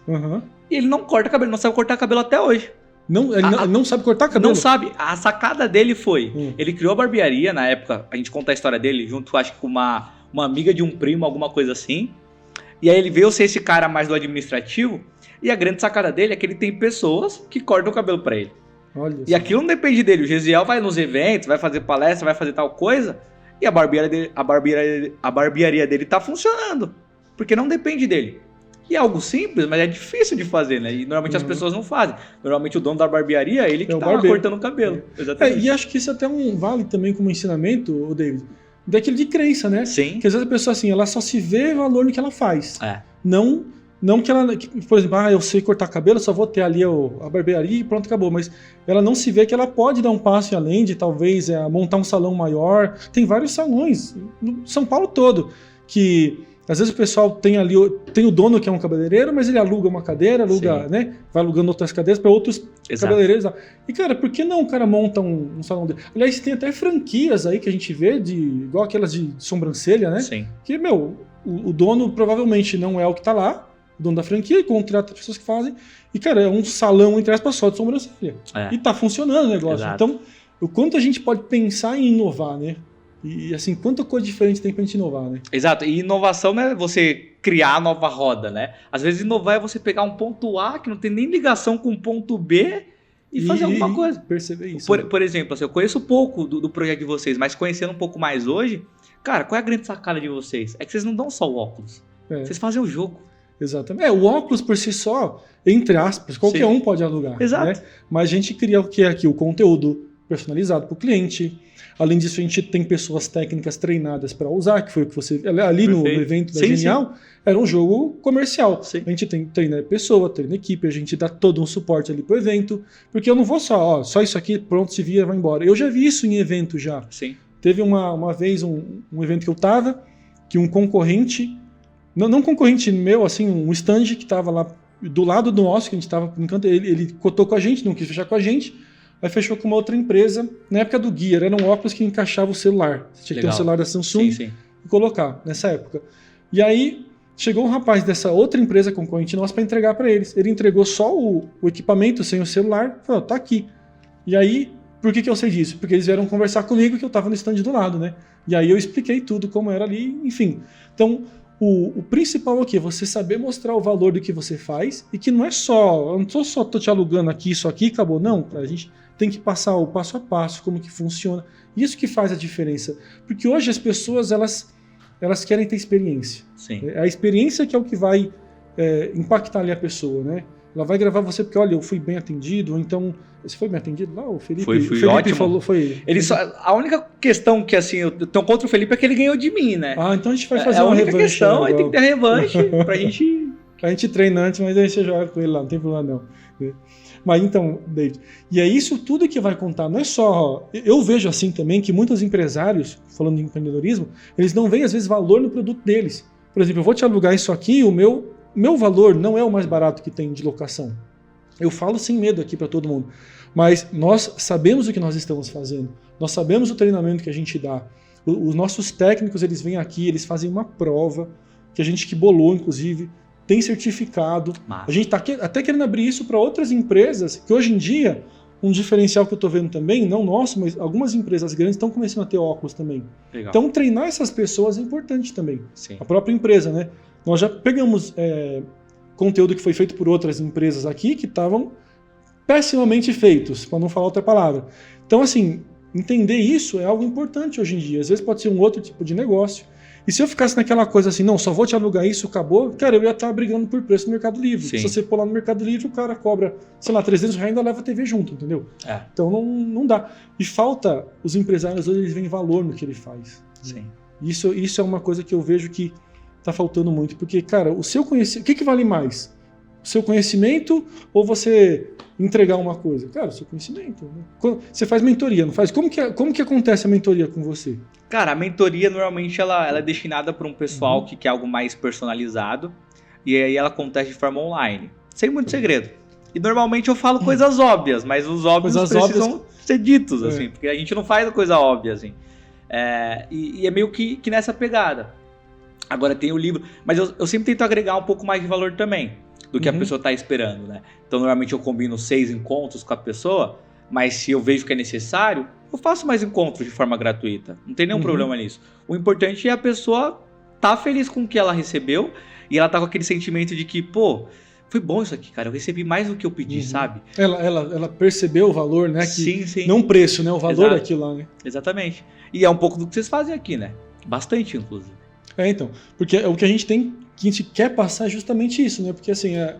E ele não corta cabelo, não sabe cortar cabelo até hoje. Ele não sabe cortar cabelo? Não sabe. A sacada dele foi... Ele criou a barbearia, na época, a gente conta a história dele, junto, acho que com uma amiga de um primo, alguma coisa assim. E aí ele veio ser esse cara mais do administrativo. E a grande sacada dele é que ele tem pessoas que cortam o cabelo pra ele. Olha e aquilo não depende dele. O Gesiel vai nos eventos, vai fazer palestra, vai fazer tal coisa... E a barbearia dele tá funcionando. Porque não depende dele. E é algo simples, mas é difícil de fazer, né? E normalmente as pessoas não fazem. Normalmente o dono da barbearia, ele que tá cortando o cabelo. Exatamente. E acho que isso até vale também como ensinamento, David, daquilo de crença, né? Sim. Porque às vezes a pessoa, assim, ela só se vê valor no que ela faz. Não que ela, por exemplo, eu sei cortar cabelo, só vou ter ali a barbearia e pronto, acabou. Mas ela não se vê que ela pode dar um passo além de talvez montar um salão maior. Tem vários salões, no São Paulo todo, que às vezes o pessoal tem o dono que é um cabeleireiro, mas ele aluga uma cadeira, né? Vai alugando outras cadeiras para outros cabeleireiros. E, cara, por que não o cara monta um salão dele? Aliás, tem até franquias aí que a gente vê, igual aquelas de sobrancelha, né? Sim. Que, o dono provavelmente não é o que tá lá, o dono da franquia, e contrata pessoas que fazem. E, cara, é um salão, entre aspas, só de sobrancelha. E tá funcionando o negócio. Exato. Então, o quanto a gente pode pensar em inovar, né? E, assim, quanta coisa diferente tem pra gente inovar, né? Exato. E inovação não é você criar a nova roda, né? Às vezes inovar é você pegar um ponto A que não tem nem ligação com o ponto B e fazer alguma coisa. Perceber isso. Por exemplo, assim, eu conheço pouco do projeto de vocês, mas conhecendo um pouco mais hoje, cara, qual é a grande sacada de vocês? É que vocês não dão só o óculos. Vocês fazem o jogo. Exatamente. O óculos por si só, entre aspas, qualquer um pode alugar. Exato. Né? Mas a gente cria o que é aqui? O conteúdo personalizado para o cliente. Além disso, a gente tem pessoas técnicas treinadas para usar, que foi o que você... Ali no evento da Genial, era um jogo comercial. Sim. A gente treina pessoa, treina equipe, a gente dá todo um suporte ali pro evento. Porque eu não vou só isso aqui, pronto, se via, vai embora. Eu já vi isso em evento já. Sim. Teve uma vez um evento que eu tava, que um concorrente... Não concorrente meu, assim, um stand que estava lá do lado do nosso, que a gente estava no canto, ele cotou com a gente, não quis fechar com a gente, aí fechou com uma outra empresa, na época do Gear, era um óculos que encaixava o celular. Você tinha que ter um celular da Samsung e colocar, nessa época. E aí, chegou um rapaz dessa outra empresa concorrente nossa para entregar para eles. Ele entregou só o equipamento sem o celular, falou, tá aqui. E aí, por que eu sei disso? Porque eles vieram conversar comigo que eu estava no stand do lado, né? E aí eu expliquei tudo, como era ali, enfim. Então, o principal aqui é você saber mostrar o valor do que você faz e que não é só, eu não só tô te alugando aqui, isso aqui, acabou. Não, a gente tem que passar o passo a passo, como que funciona. Isso que faz a diferença. Porque hoje as pessoas, elas querem ter experiência. Sim. A experiência que é o que vai impactar ali a pessoa, né? Ela vai gravar você porque, olha, eu fui bem atendido, ou então... Você foi bem atendido lá? O Felipe, fui o Felipe ótimo. falou, foi... A única questão que, assim, eu tenho contra o Felipe é que ele ganhou de mim, né? Ah, então a gente vai fazer uma revanche. A única questão é tem que ter revanche pra gente... A gente treina antes, mas aí você joga com ele lá, não tem problema não. Mas então, David, e é isso tudo que vai contar, não é só... Eu vejo assim também que muitos empresários, falando de empreendedorismo, eles não veem às vezes valor no produto deles. Por exemplo, eu vou te alugar isso aqui, o meu valor não é o mais barato que tem de locação. Eu falo sem medo aqui para todo mundo, mas nós sabemos o que nós estamos fazendo, nós sabemos o treinamento que a gente dá. Os nossos técnicos, eles vêm aqui, eles fazem uma prova, que a gente que bolou, inclusive, tem certificado. Massa. A gente está até querendo abrir isso para outras empresas, que hoje em dia, um diferencial que eu estou vendo também, não nosso, mas algumas empresas grandes estão começando a ter óculos também. Legal. Então, treinar essas pessoas é importante também. Sim. A própria empresa, né? Nós já pegamos conteúdo que foi feito por outras empresas aqui que estavam pessimamente feitos, para não falar outra palavra. Então, assim, entender isso é algo importante hoje em dia. Às vezes pode ser um outro tipo de negócio. E se eu ficasse naquela coisa assim, não, só vou te alugar isso, acabou, cara, eu ia estar brigando por preço no Mercado Livre. Sim. Se você pôr lá no Mercado Livre, o cara cobra, sei lá, R$300 e ainda leva a TV junto, entendeu? É. Então não dá. E falta, os empresários hoje, eles veem valor no que ele faz. Sim. Isso é uma coisa que eu vejo que está faltando muito. Porque, cara, o seu conhecimento, o que vale mais? O seu conhecimento ou você entregar uma coisa? Cara, o seu conhecimento. Né? Você faz mentoria, não faz? Como que acontece a mentoria com você? Cara, a mentoria normalmente ela é destinada para um pessoal que quer algo mais personalizado e aí ela acontece de forma online, sem muito segredo. E normalmente eu falo coisas óbvias, mas os óbvios precisam ser ditos, assim, porque a gente não faz coisa óbvia, assim. E é meio que nessa pegada. Agora tem o livro, mas eu sempre tento agregar um pouco mais de valor também do que a pessoa está esperando, né? Então normalmente eu combino 6 encontros com a pessoa, mas se eu vejo que é necessário, eu faço mais encontros de forma gratuita. Não tem nenhum problema nisso. O importante é a pessoa tá feliz com o que ela recebeu e ela tá com aquele sentimento de que, pô, foi bom isso aqui, cara. Eu recebi mais do que eu pedi, sabe? Ela percebeu o valor, né? Que sim. Não o preço, né? O valor daquilo lá, né? Exatamente. E é um pouco do que vocês fazem aqui, né? Bastante, inclusive. Então. Porque o que a gente quer passar é justamente isso, né? Porque assim, é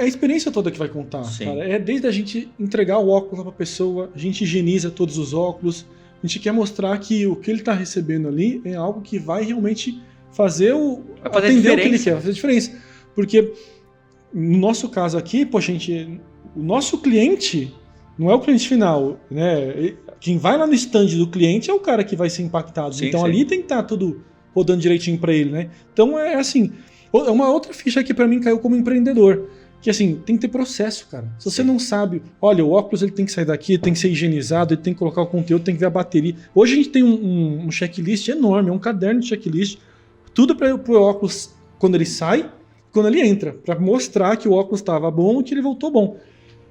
a experiência toda que vai contar, cara. É desde a gente entregar o óculos pra pessoa, a gente higieniza todos os óculos, a gente quer mostrar que o que ele tá recebendo ali é algo que vai realmente fazer atender o que ele quer, fazer diferença. Porque no nosso caso aqui, poxa, o nosso cliente não é o cliente final, né? Quem vai lá no stand do cliente é o cara que vai ser impactado. Então ali tem que estar tudo rodando direitinho para ele, né? Então é assim, é uma outra ficha que para mim caiu como empreendedor, que assim, tem que ter processo, cara. Se você não sabe, olha, o óculos ele tem que sair daqui, tem que ser higienizado, ele tem que colocar o conteúdo, tem que ver a bateria. Hoje a gente tem um checklist enorme, um caderno de checklist, tudo para o óculos quando ele sai, quando ele entra, para mostrar que o óculos estava bom e que ele voltou bom.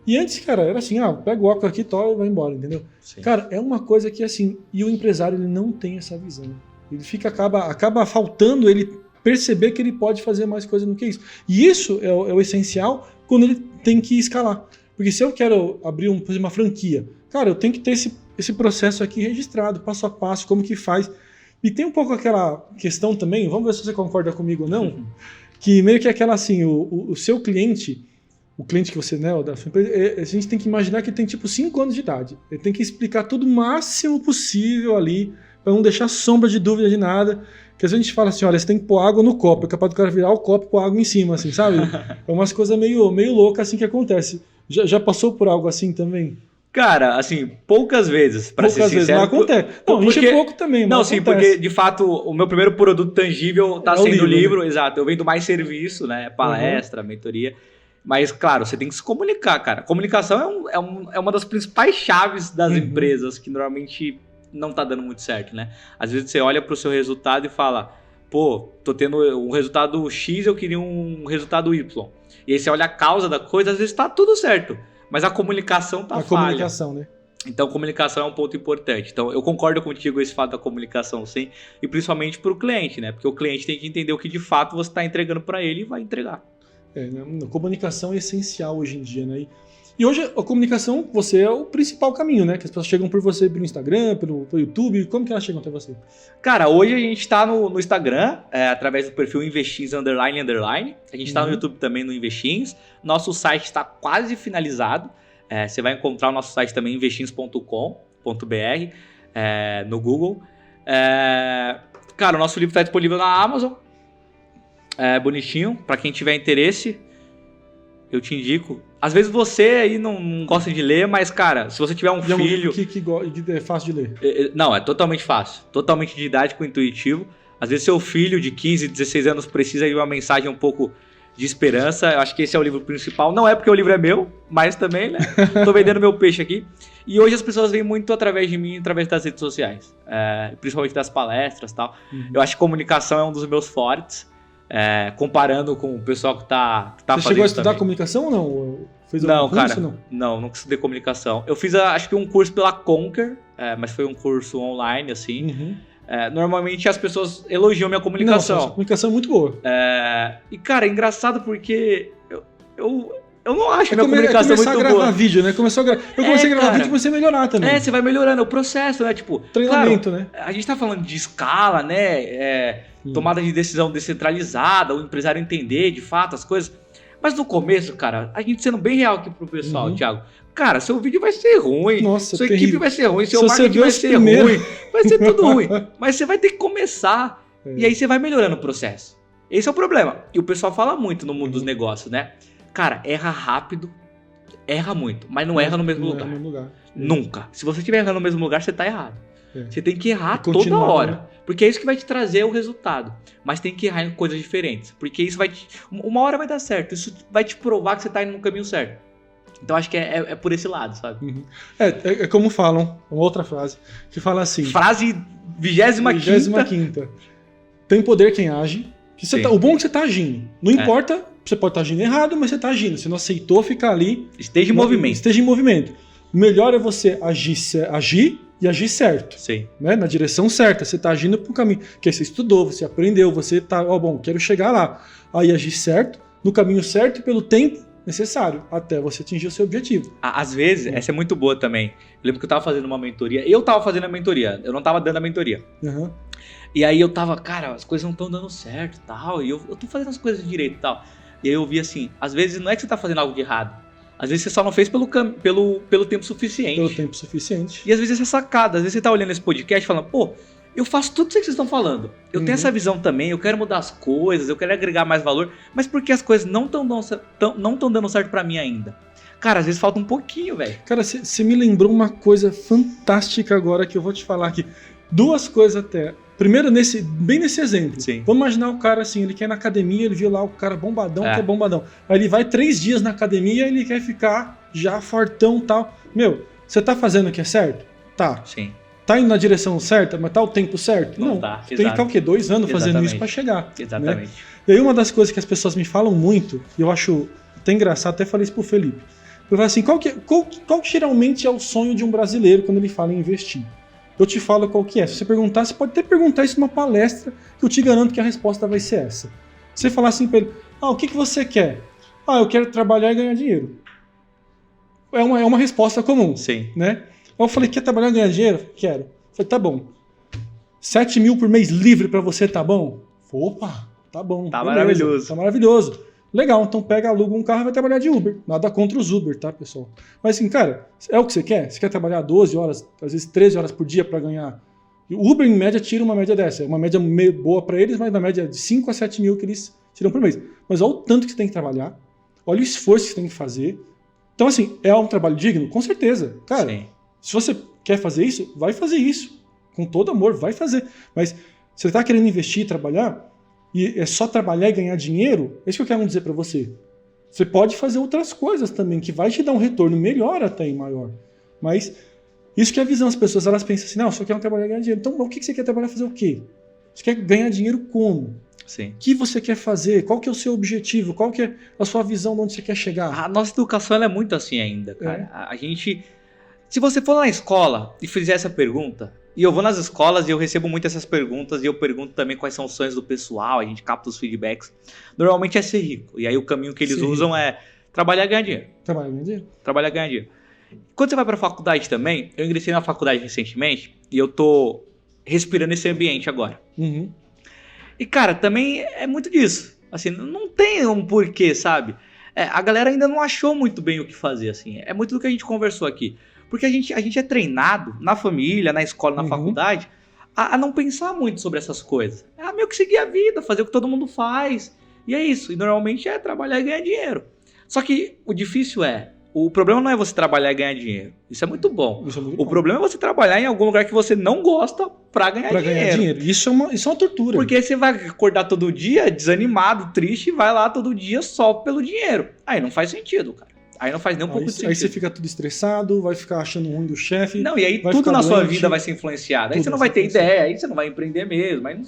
E antes, cara, era assim, pega o óculos aqui, toma e vai embora, entendeu? Sim. Cara, é uma coisa que assim, e o empresário ele não tem essa visão. Ele acaba faltando ele perceber que ele pode fazer mais coisa do que isso. E isso é o essencial quando ele tem que escalar. Porque se eu quero abrir uma franquia, cara, eu tenho que ter esse processo aqui registrado, passo a passo, como que faz. E tem um pouco aquela questão também, vamos ver se você concorda comigo ou não, que meio que aquela assim, o seu cliente, o cliente que você, né, da sua empresa, a gente tem que imaginar que ele tem tipo 5 anos de idade. Ele tem que explicar tudo o máximo possível ali, para não deixar sombra de dúvida de nada. Porque às vezes a gente fala assim, olha, você tem que pôr água no copo, é capaz do cara virar o copo e pôr água em cima, assim, sabe? É umas coisas meio loucas assim que acontece. Já passou por algo assim também? Cara, assim, poucas vezes, pra ser sincero. Mas acontece. Não, porque... enche pouco também, mas não, acontece. Sim, porque de fato o meu primeiro produto tangível tá sendo o livro, né? Exato. Eu vendo mais serviço, né? Palestra, mentoria. Mas, claro, você tem que se comunicar, cara. Comunicação é uma das principais chaves das empresas que normalmente não tá dando muito certo, né? Às vezes você olha pro seu resultado e fala, pô, tô tendo um resultado X, eu queria um resultado Y. E aí você olha a causa da coisa, às vezes tá tudo certo, mas a comunicação tá falha. A comunicação, né? Então, comunicação é um ponto importante. Então, eu concordo contigo esse fato da comunicação, sim, e principalmente pro cliente, né? Porque o cliente tem que entender o que de fato você tá entregando para ele e vai entregar. A comunicação é essencial hoje em dia, né? E hoje a comunicação, você é o principal caminho, né? Que as pessoas chegam por você pelo Instagram, pelo YouTube. Como que elas chegam até você? Cara, hoje a gente tá no Instagram, através do perfil Investins __. A gente tá no YouTube também no Investins. Nosso site está quase finalizado. Você vai encontrar o nosso site também, investins.com.br, no Google. Cara, o nosso livro está disponível na Amazon. Bonitinho. Para quem tiver interesse, eu te indico. Às vezes você aí não gosta de ler, mas, cara, se você tiver um filho... Que é fácil de ler. Não, é totalmente fácil. Totalmente didático, intuitivo. Às vezes seu filho de 15, 16 anos precisa de uma mensagem um pouco de esperança. Eu acho que esse é o livro principal. Não é porque o livro é meu, mas também, né? Tô vendendo meu peixe aqui. E hoje as pessoas veem muito através de mim, através das redes sociais. Principalmente das palestras e tal. Eu acho que comunicação é um dos meus fortes. Comparando com o pessoal que tá Você fazendo. Você chegou a estudar também. comunicação ou não? Fez não, curso, cara. Não estudei comunicação. Eu fiz, acho que um curso pela Conquer, mas foi um curso online, assim. Normalmente as pessoas elogiam minha comunicação. Não, a comunicação é muito boa. E, cara, é engraçado porque eu não acho a minha comunicação muito boa. Começar a gravar vídeo, né? Eu comecei a gravar vídeo e comecei a melhorar também. Você vai melhorando, é o processo, né? Tipo, treinamento, claro, né? A gente tá falando de escala, né? Tomada de decisão descentralizada, o empresário entender de fato as coisas. Mas no começo, cara, a gente sendo bem real aqui pro pessoal, Thiago, cara, seu vídeo vai ser ruim, sua equipe vai ser ruim, seu marketing vai ser ruim, vai ser tudo ruim. Mas você vai ter que começar e aí você vai melhorando o processo. Esse é o problema. E o pessoal fala muito no mundo dos negócios, né? Cara, erra rápido, erra muito, mas não erra no mesmo lugar. Nunca. Se você estiver errando no mesmo lugar, você tá errado. Você tem que errar toda hora. Né? Porque é isso que vai te trazer o resultado. Mas tem que errar em coisas diferentes. Porque isso uma hora vai dar certo. Isso vai te provar que você tá indo no caminho certo. Então acho que é por esse lado, sabe? É como falam, uma outra frase, que fala assim... Frase 25ª. Tem poder quem age. O bom é que você tá agindo. Não importa, você pode estar agindo errado, mas você tá agindo. Você não aceitou ficar ali... Esteja em movimento. Esteja em movimento. O melhor é você agir e agir certo. Sim. Né? Na direção certa. Você está agindo para o caminho. Que você estudou, você aprendeu, você está... bom, quero chegar lá. Aí agir certo, no caminho certo e pelo tempo necessário, até você atingir o seu objetivo. Às vezes, essa é muito boa também. Eu lembro que eu estava fazendo uma mentoria. Eu estava fazendo a mentoria, eu não estava dando a mentoria. E aí eu tava, cara, as coisas não estão dando certo e tal. E eu tô fazendo as coisas direito e tal. E aí eu vi assim, às vezes não é que você tá fazendo algo de errado. Às vezes você só não fez pelo tempo suficiente. Pelo tempo suficiente. E às vezes essa sacada. Às vezes você tá olhando esse podcast e falando, pô, eu faço tudo isso que vocês estão falando. Eu tenho essa visão também, eu quero mudar as coisas, eu quero agregar mais valor. Mas por que as coisas não estão dando certo pra mim ainda? Cara, às vezes falta um pouquinho, velho. Cara, você me lembrou uma coisa fantástica agora que eu vou te falar aqui. Duas coisas até. Primeiro, bem nesse exemplo. Sim. Vamos imaginar o cara assim, ele quer ir na academia, ele viu lá o cara bombadão, que é bombadão. Aí ele vai 3 dias na academia e ele quer ficar já fortão e tal. Meu, você tá fazendo o que é certo? Tá. Sim. Tá indo na direção certa, mas tá o tempo certo? Não. Tá. Tem que ficar o quê? 2 anos fazendo isso pra chegar. Exatamente. Né? E aí uma das coisas que as pessoas me falam muito, e eu acho até engraçado, até falei isso pro Felipe. Eu falo assim, qual que geralmente é o sonho de um brasileiro quando ele fala em investir? Eu te falo qual que é. Se você perguntar, você pode até perguntar isso numa palestra, que eu te garanto que a resposta vai ser essa. Você falar assim pra ele, o que você quer? Eu quero trabalhar e ganhar dinheiro. É uma resposta comum. Sim. Né? Eu falei, quer trabalhar e ganhar dinheiro? Quero. Eu falei, tá bom. 7 mil por mês livre pra você, tá bom? Opa, tá bom. Tá beleza, maravilhoso. Tá maravilhoso. Legal, então aluga um carro e vai trabalhar de Uber. Nada contra os Uber, tá, pessoal? Mas assim, cara, é o que você quer? Você quer trabalhar 12 horas, às vezes 13 horas por dia para ganhar? O Uber, em média, tira uma média dessa. É uma média meio boa para eles, mas na média de 5 a 7 mil que eles tiram por mês. Mas olha o tanto que você tem que trabalhar, olha o esforço que você tem que fazer. Então, assim, é um trabalho digno? Com certeza. Cara, sim. Se você quer fazer isso, vai fazer isso. Com todo amor, vai fazer. Mas se você está querendo investir, trabalhar... e é só trabalhar e ganhar dinheiro, é isso que eu quero dizer para você. Você pode fazer outras coisas também, que vai te dar um retorno melhor até e maior. Mas isso que é a visão. As pessoas elas pensam assim, não, eu só quero trabalhar e ganhar dinheiro. Então, o que você quer trabalhar fazer o quê? Você quer ganhar dinheiro como? Sim. O que você quer fazer? Qual que é o seu objetivo? Qual que é a sua visão de onde você quer chegar? A nossa educação ela é muito assim ainda, cara. A gente... Se você for na escola e fizer essa pergunta... E eu vou nas escolas e eu recebo muito essas perguntas e eu pergunto também quais são os sonhos do pessoal, a gente capta os feedbacks. Normalmente é ser rico. E aí o caminho que eles usam é Trabalhar e ganhar dinheiro. Trabalhar e ganhar dinheiro. Trabalhar e ganhar dinheiro. Quando você vai pra faculdade também, eu ingressei na faculdade recentemente e eu tô respirando esse ambiente agora. Uhum. E, cara, também é muito disso. Assim, não tem um porquê, sabe? A galera ainda não achou muito bem o que fazer, assim. É muito do que a gente conversou aqui. Porque a gente é treinado na família, na escola, na faculdade, a não pensar muito sobre essas coisas. É meio que seguir a vida, fazer o que todo mundo faz. E é isso. E normalmente é trabalhar e ganhar dinheiro. Só que o difícil o problema não é você trabalhar e ganhar dinheiro. Isso é muito bom. O problema é você trabalhar em algum lugar que você não gosta pra ganhar dinheiro. Isso é uma tortura. Porque você vai acordar todo dia desanimado, triste, e vai lá todo dia só pelo dinheiro. Aí não faz sentido, cara. Aí não faz nem um pouco de sentido. Aí você fica tudo estressado, vai ficar achando ruim do chefe. Não, e aí tudo na sua vida vai ser influenciado. Aí você não vai ter ideia, aí você não vai empreender mesmo. Aí não...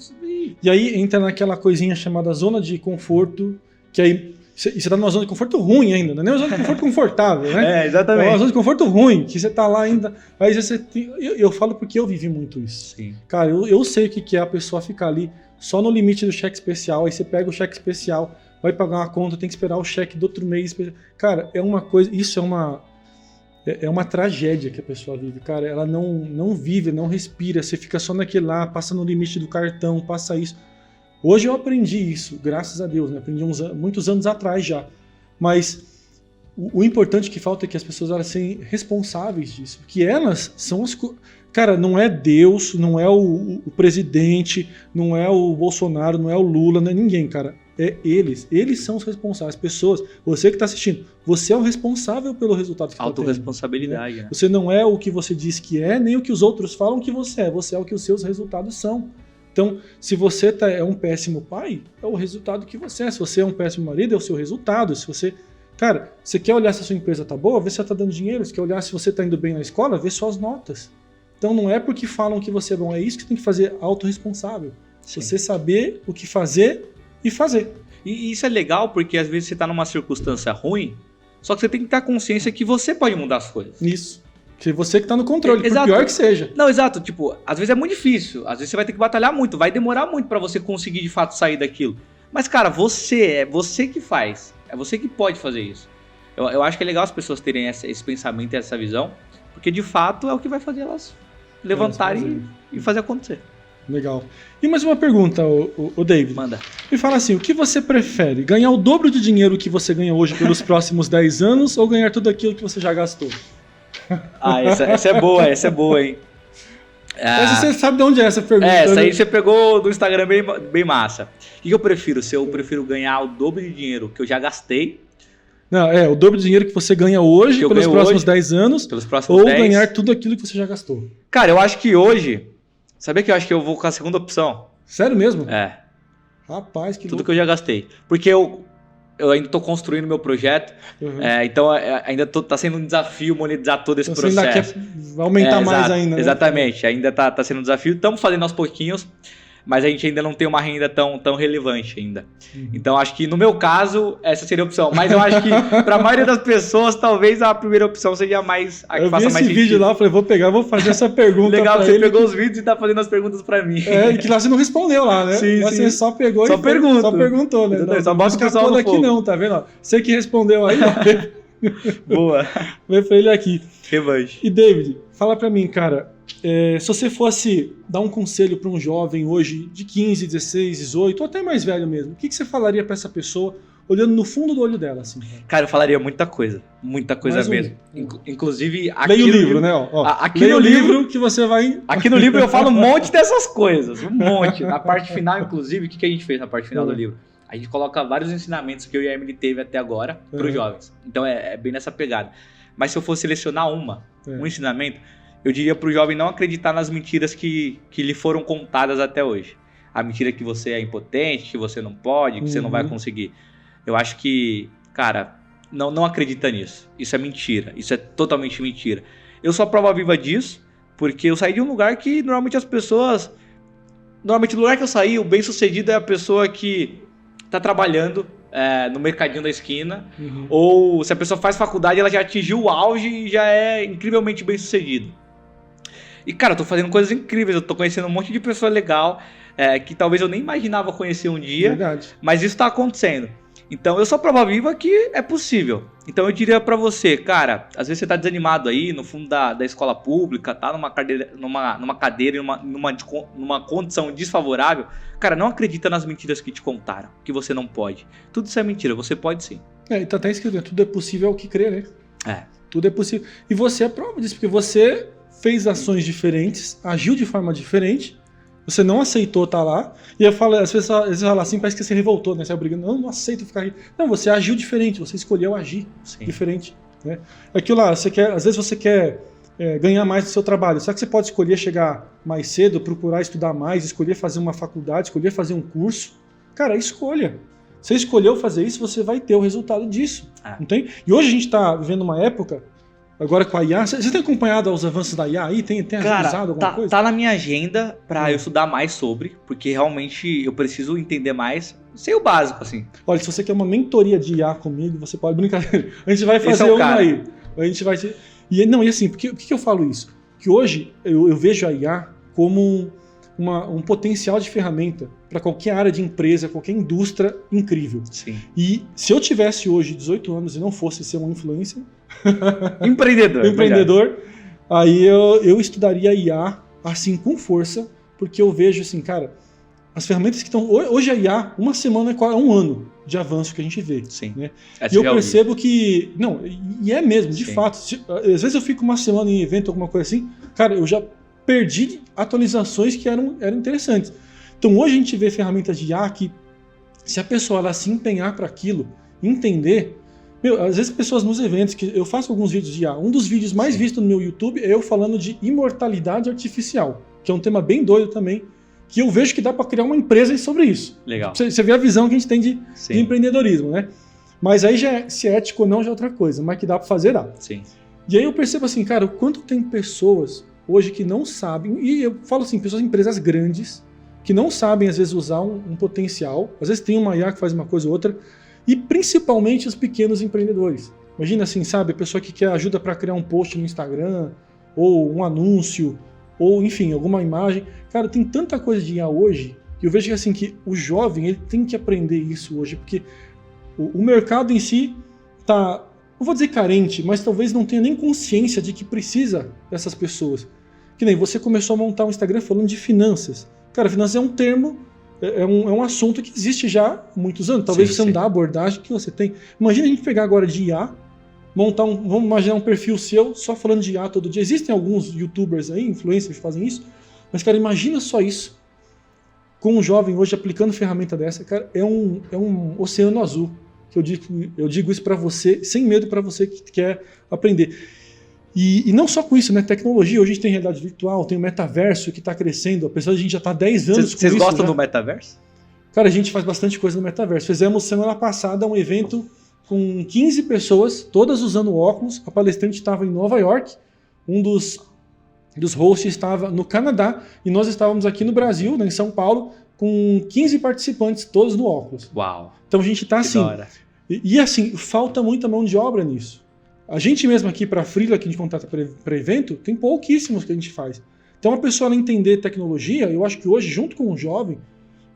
E aí entra naquela coisinha chamada zona de conforto, que aí você tá numa zona de conforto ruim ainda, não é nem uma zona de conforto confortável, né? Exatamente. É uma zona de conforto ruim, que você tá lá ainda. Aí você tem... eu falo porque eu vivi muito isso. Sim. Cara, eu sei o que é a pessoa ficar ali só no limite do cheque especial, aí você pega o cheque especial, vai pagar uma conta, tem que esperar o cheque do outro mês. Cara, é uma coisa... Isso é uma tragédia que a pessoa vive, cara. Ela não vive, não respira, você fica só naquele lá, passa no limite do cartão, passa isso. Hoje eu aprendi isso, graças a Deus, né? Aprendi muitos anos atrás já. Mas o importante que falta é que as pessoas elas sejam responsáveis disso. Que elas são as... Cara, não é Deus, não é o presidente, não é o Bolsonaro, não é o Lula, não é ninguém, cara. É eles. Eles são os responsáveis. As pessoas, você que está assistindo, você é o responsável pelo resultado que está tendo. Autorresponsabilidade, né? Você não é o que você diz que é, nem o que os outros falam que você é. Você é o que os seus resultados são. Então, se você é um péssimo pai, é o resultado que você é. Se você é um péssimo marido, é o seu resultado. Se você... Cara, você quer olhar se a sua empresa tá boa, vê se ela tá dando dinheiro. Você quer olhar se você tá indo bem na escola, vê só as notas. Então, não é porque falam que você é bom. É isso que você tem que fazer autorresponsável. Você saber o que fazer e fazer. E isso é legal porque, às vezes, você tá numa circunstância ruim, só que você tem que ter consciência que você pode mudar as coisas. Isso. Que você que tá no controle, por exato. pior que seja. Não, exato. Tipo, às vezes é muito difícil. Às vezes você vai ter que batalhar muito. Vai demorar muito pra você conseguir, de fato, sair daquilo. Mas, cara, é você que faz. É você que pode fazer isso. Eu acho que é legal as pessoas terem esse pensamento e essa visão, porque, de fato, é o que vai fazer elas levantarem e fazer acontecer. Legal. E mais uma pergunta, o David. Manda. Me fala assim, o que você prefere? Ganhar o dobro de dinheiro que você ganha hoje pelos próximos 10 anos ou ganhar tudo aquilo que você já gastou? Essa é boa, hein? Mas você sabe de onde é essa pergunta? Essa aí você pegou do Instagram bem massa. O que eu prefiro? Se eu prefiro ganhar o dobro de dinheiro que eu já gastei. Não, o dobro de dinheiro que você ganha hoje pelos próximos 10 anos. Pelos próximos 10. Ou ganhar tudo aquilo que você já gastou. Cara, eu acho que hoje... Sabia que eu acho que eu vou com a segunda opção? Sério mesmo? É. Rapaz, que tudo louco. Que eu já gastei. Porque eu ainda estou construindo meu projeto, então ainda tá sendo um desafio monetizar todo esse processo. Vai aumentar mais ainda, né? Exatamente, ainda tá sendo um desafio. Estamos fazendo aos pouquinhos, mas a gente ainda não tem uma renda tão relevante ainda. Então acho que no meu caso, essa seria a opção. Mas eu acho que para a maioria das pessoas, talvez a primeira opção seja mais a que faça mais sentido. Eu vi esse vídeo lá, falei, vou fazer essa pergunta. Legal que você pegou os vídeos e tá fazendo as perguntas para mim. E que lá você não respondeu lá, né? Sim, mas você só pegou só perguntou, né? Não, só bota o pessoal no fogo. Não, tá vendo? Você que respondeu aí, boa. Vê pra ele aqui. Revanche. E David, fala pra mim, cara, se você fosse dar um conselho para um jovem hoje de 15, 16, 18, ou até mais velho mesmo, o que você falaria para essa pessoa, olhando no fundo do olho dela? Assim, cara, eu falaria muita coisa mesmo. Inclusive, aqui leia o livro, né? Aqui no livro que você vai... Aqui no livro eu falo um monte dessas coisas, um monte. Na parte final, inclusive, o que a gente fez na parte final do livro? A gente coloca vários ensinamentos que eu e a Emily teve até agora para os jovens. Então é bem nessa pegada. Mas se eu fosse selecionar um ensinamento, eu diria para o jovem não acreditar nas mentiras que lhe foram contadas até hoje. A mentira que você é impotente, que você não pode, que você não vai conseguir. Eu acho que, cara, não acredita nisso. Isso é mentira. Isso é totalmente mentira. Eu sou a prova viva disso, porque eu saí de um lugar que normalmente as pessoas... Normalmente no lugar que eu saí, o bem-sucedido é a pessoa que está trabalhando no mercadinho da esquina, ou se a pessoa faz faculdade, ela já atingiu o auge e já é incrivelmente bem-sucedido. E, cara, eu tô fazendo coisas incríveis, eu tô conhecendo um monte de pessoa legal, que talvez eu nem imaginava conhecer um dia, Verdade. Mas isso tá acontecendo. Então, eu sou a prova viva que é possível. Então eu diria pra você, cara, às vezes você tá desanimado aí no fundo da escola pública, tá numa cadeira, numa condição desfavorável. Cara, não acredita nas mentiras que te contaram, que você não pode. Tudo isso é mentira, você pode sim. E tá até escrito, né? Tudo é possível ao que crer, né? Tudo é possível. E você é prova disso, porque você fez ações diferentes, agiu de forma diferente, você não aceitou estar lá, e eu falo, às vezes fala assim, parece que você revoltou, né? Você é brigando, não aceito ficar aqui. Não, você agiu diferente, você escolheu agir diferente. Né? Aquilo lá, às vezes você quer ganhar mais do seu trabalho. Será que você pode escolher chegar mais cedo, procurar estudar mais, escolher fazer uma faculdade, escolher fazer um curso? Cara, escolha. Você escolheu fazer isso, você vai ter o resultado disso. Não tem? E hoje a gente está vivendo uma época, agora com a IA, você tem acompanhado os avanços da IA aí? Tem analisado alguma coisa? Tá na minha agenda pra eu estudar mais sobre, porque realmente eu preciso entender mais. Sei o básico, assim. Olha, se você quer uma mentoria de IA comigo, você pode brincar. A gente vai fazer uma aí. A gente vai... E assim, por que eu falo isso? Que hoje eu vejo a IA como um potencial de ferramenta para qualquer área de empresa, qualquer indústria incrível. Sim. E se eu tivesse hoje 18 anos e não fosse ser um influencer... Empreendedor. Aí eu estudaria IA assim com força, porque eu vejo assim, cara, as ferramentas que estão... Hoje a IA, uma semana é um ano de avanço que a gente vê. Sim. Né? E eu percebo que... Não, e é mesmo, de fato. Às vezes eu fico uma semana em evento, alguma coisa assim, cara, eu já perdi atualizações que eram interessantes. Então hoje a gente vê ferramentas de IA que, se a pessoa ela se empenhar para aquilo, entender... às vezes pessoas nos eventos, que eu faço alguns vídeos de IA, um dos vídeos mais vistos no meu YouTube é eu falando de imortalidade artificial, que é um tema bem doido também, que eu vejo que dá para criar uma empresa sobre isso. Legal. Você vê a visão que a gente tem de empreendedorismo, né? Mas aí se é ético ou não já é outra coisa, mas que dá para fazer, dá. Sim. E aí eu percebo assim, cara, o quanto tem pessoas hoje que não sabem, e eu falo assim, empresas grandes, que não sabem às vezes usar um potencial, às vezes tem uma IA que faz uma coisa ou outra, e principalmente os pequenos empreendedores. Imagina assim, sabe, a pessoa que quer ajuda para criar um post no Instagram, ou um anúncio, ou enfim, alguma imagem. Cara, tem tanta coisa de IA hoje, que eu vejo que, assim, que o jovem ele tem que aprender isso hoje, porque o mercado em si tá, não vou dizer carente, mas talvez não tenha nem consciência de que precisa dessas pessoas. Que nem você começou a montar um Instagram falando de finanças. Cara, finanças é um termo... É um assunto que existe já há muitos anos. Talvez você não dá a abordagem que você tem. Imagina a gente pegar agora de IA, vamos imaginar um perfil seu só falando de IA todo dia. Existem alguns youtubers aí, influencers que fazem isso, mas, cara, imagina só isso. Com um jovem hoje aplicando ferramenta dessa, cara, é um oceano azul. Que eu digo isso para você, sem medo, para você que quer aprender. E não só com isso, né? Tecnologia, hoje a gente tem realidade virtual, tem o metaverso que está crescendo, apesar de a gente já estar 10 anos com isso. Vocês gostam do metaverso? Cara, a gente faz bastante coisa no metaverso. Fizemos semana passada um evento com 15 pessoas, todas usando óculos. A palestrante estava em Nova York, um dos hosts estava no Canadá, e nós estávamos aqui no Brasil, né, em São Paulo, com 15 participantes, todos no óculos. Uau! Então a gente está assim. E assim, falta muita mão de obra nisso. A gente mesmo aqui para a freela que a gente contrata para evento, tem pouquíssimos que a gente faz. Então a pessoa ela entender tecnologia, eu acho que hoje, junto com um jovem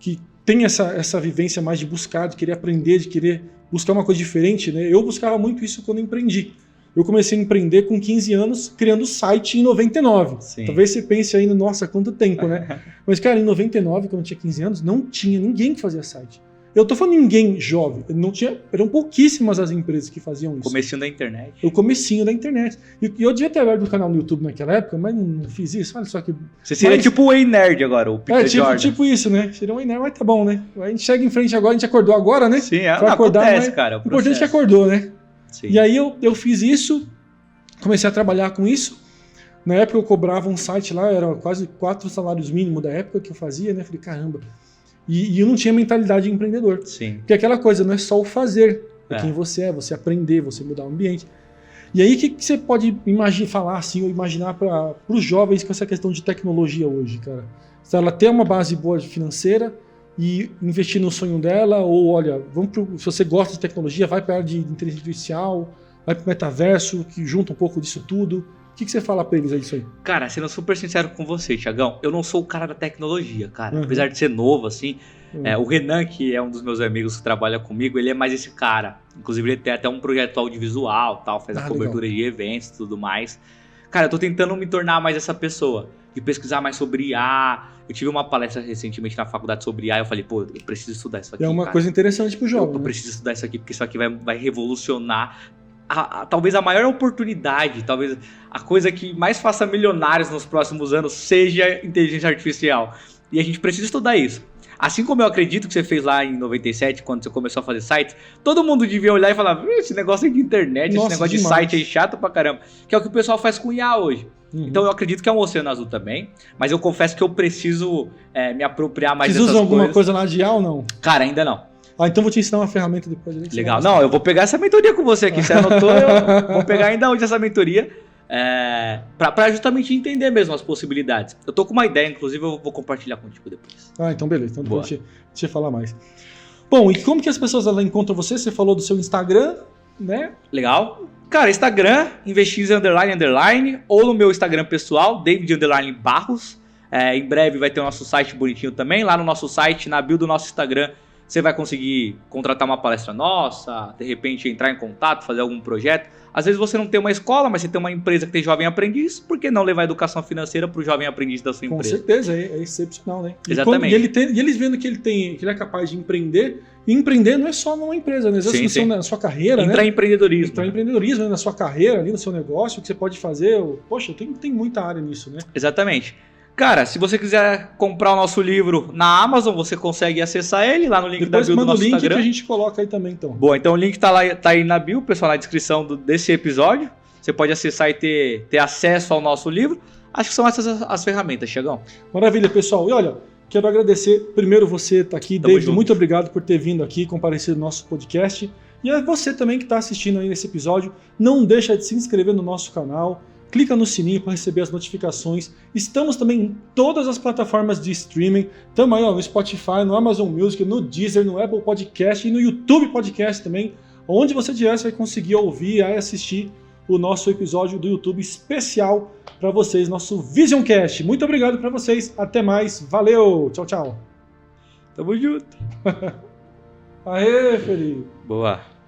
que tem essa vivência mais de buscar, de querer aprender, de querer buscar uma coisa diferente, né? Eu buscava muito isso quando empreendi. Eu comecei a empreender com 15 anos, criando site em 99. Sim. Talvez você pense aí, nossa, quanto tempo, né? Mas, cara, em 99, quando eu tinha 15 anos, não tinha ninguém que fazia site. Eu tô falando ninguém jovem, eram pouquíssimas as empresas que faziam isso. Comecinho da internet. O comecinho da internet. E eu devia ter aberto um canal no YouTube naquela época, mas não fiz isso. Olha só que... Você seria tipo o Ei Nerd agora, o Peter Jordan. Tipo isso, né? Seria um Ei Nerd, mas tá bom, né? A gente chega em frente agora, a gente acordou agora, né? Sim, acontece, cara. O importante é que acordou, né? Sim. E aí eu fiz isso, comecei a trabalhar com isso. Na época eu cobrava um site lá, era quase 4 salários mínimos da época que eu fazia, né? Falei, caramba... E eu não tinha mentalidade de empreendedor. Sim. Porque aquela coisa não é só o fazer, é quem você é, você aprender, você mudar o ambiente. E aí o que você pode falar assim, ou imaginar para os jovens com essa questão de tecnologia hoje, cara? Se ela tem uma base boa financeira e investir no sonho dela, ou olha, se você gosta de tecnologia, vai para a área de inteligência artificial, vai para o metaverso, que junta um pouco disso tudo. O que você fala pra eles aí disso aí? Cara, sendo super sincero com você, Thiagão, eu não sou o cara da tecnologia, cara. Apesar de ser novo, assim, o Renan, que é um dos meus amigos que trabalha comigo, ele é mais esse cara. Inclusive, ele tem até um projeto audiovisual, tal, faz a cobertura de eventos e tudo mais. Cara, eu tô tentando me tornar mais essa pessoa, de pesquisar mais sobre IA. Eu tive uma palestra recentemente na faculdade sobre IA, eu falei, pô, eu preciso estudar isso aqui, é uma coisa interessante pro jovem. Eu preciso estudar isso aqui, porque isso aqui vai revolucionar talvez a maior oportunidade, talvez a coisa que mais faça milionários nos próximos anos seja inteligência artificial. E a gente precisa estudar isso. Assim como eu acredito que você fez lá em 97, quando você começou a fazer sites, todo mundo devia olhar e falar, esse negócio aí de internet, esse negócio de site aí chato pra caramba, que é o que o pessoal faz com IA hoje. Então eu acredito que é um oceano azul também, mas eu confesso que eu preciso me apropriar mais dessas coisas. Vocês usam alguma coisa na IA ou não? Cara, ainda não. Então vou te ensinar uma ferramenta depois. Legal. Não, eu vou pegar essa mentoria com você aqui. Você anotou, eu vou pegar ainda hoje essa mentoria para justamente entender mesmo as possibilidades. Eu tô com uma ideia, inclusive eu vou compartilhar contigo depois. Então beleza. Então depois deixa eu falar mais. Bom, e como que as pessoas encontram você? Você falou do seu Instagram, né? Legal. Cara, Instagram, Investiz __, ou no meu Instagram pessoal, David_Barros. Em breve vai ter o nosso site bonitinho também. Lá no nosso site, na bio do nosso Instagram, você vai conseguir contratar uma palestra nossa, de repente entrar em contato, fazer algum projeto. Às vezes você não tem uma escola, mas você tem uma empresa que tem jovem aprendiz, por que não levar a educação financeira para o jovem aprendiz da sua empresa? Com certeza, é excepcional, né? Exatamente. E eles vendo que ele é capaz de empreender, e empreender não é só numa empresa, né? Às vezes sim. Na sua carreira, entrar em empreendedorismo. Entrar em empreendedorismo, né? Na sua carreira, ali no seu negócio, o que você pode fazer. Poxa, tem muita área nisso, né? Exatamente. Cara, se você quiser comprar o nosso livro na Amazon, você consegue acessar ele lá no link da bio do nosso Instagram. Depois manda o link que a gente coloca aí também, então. Bom, então o link tá aí na bio, pessoal, na descrição desse episódio. Você pode acessar e ter acesso ao nosso livro. Acho que são essas as ferramentas, Thiagão. Maravilha, pessoal. E olha, quero agradecer primeiro você tá aqui, David, muito obrigado por ter vindo aqui, comparecido no nosso podcast. E a você também que está assistindo aí nesse episódio, não deixa de se inscrever no nosso canal. Clica no sininho para receber as notificações. Estamos também em todas as plataformas de streaming. Estamos aí no Spotify, no Amazon Music, no Deezer, no Apple Podcast e no YouTube Podcast também. Onde você estiver, você vai conseguir ouvir e assistir o nosso episódio do YouTube especial para vocês, nosso Visioncast. Muito obrigado para vocês. Até mais. Valeu. Tchau, tchau. Tamo junto. Aê, Felipe. Boa.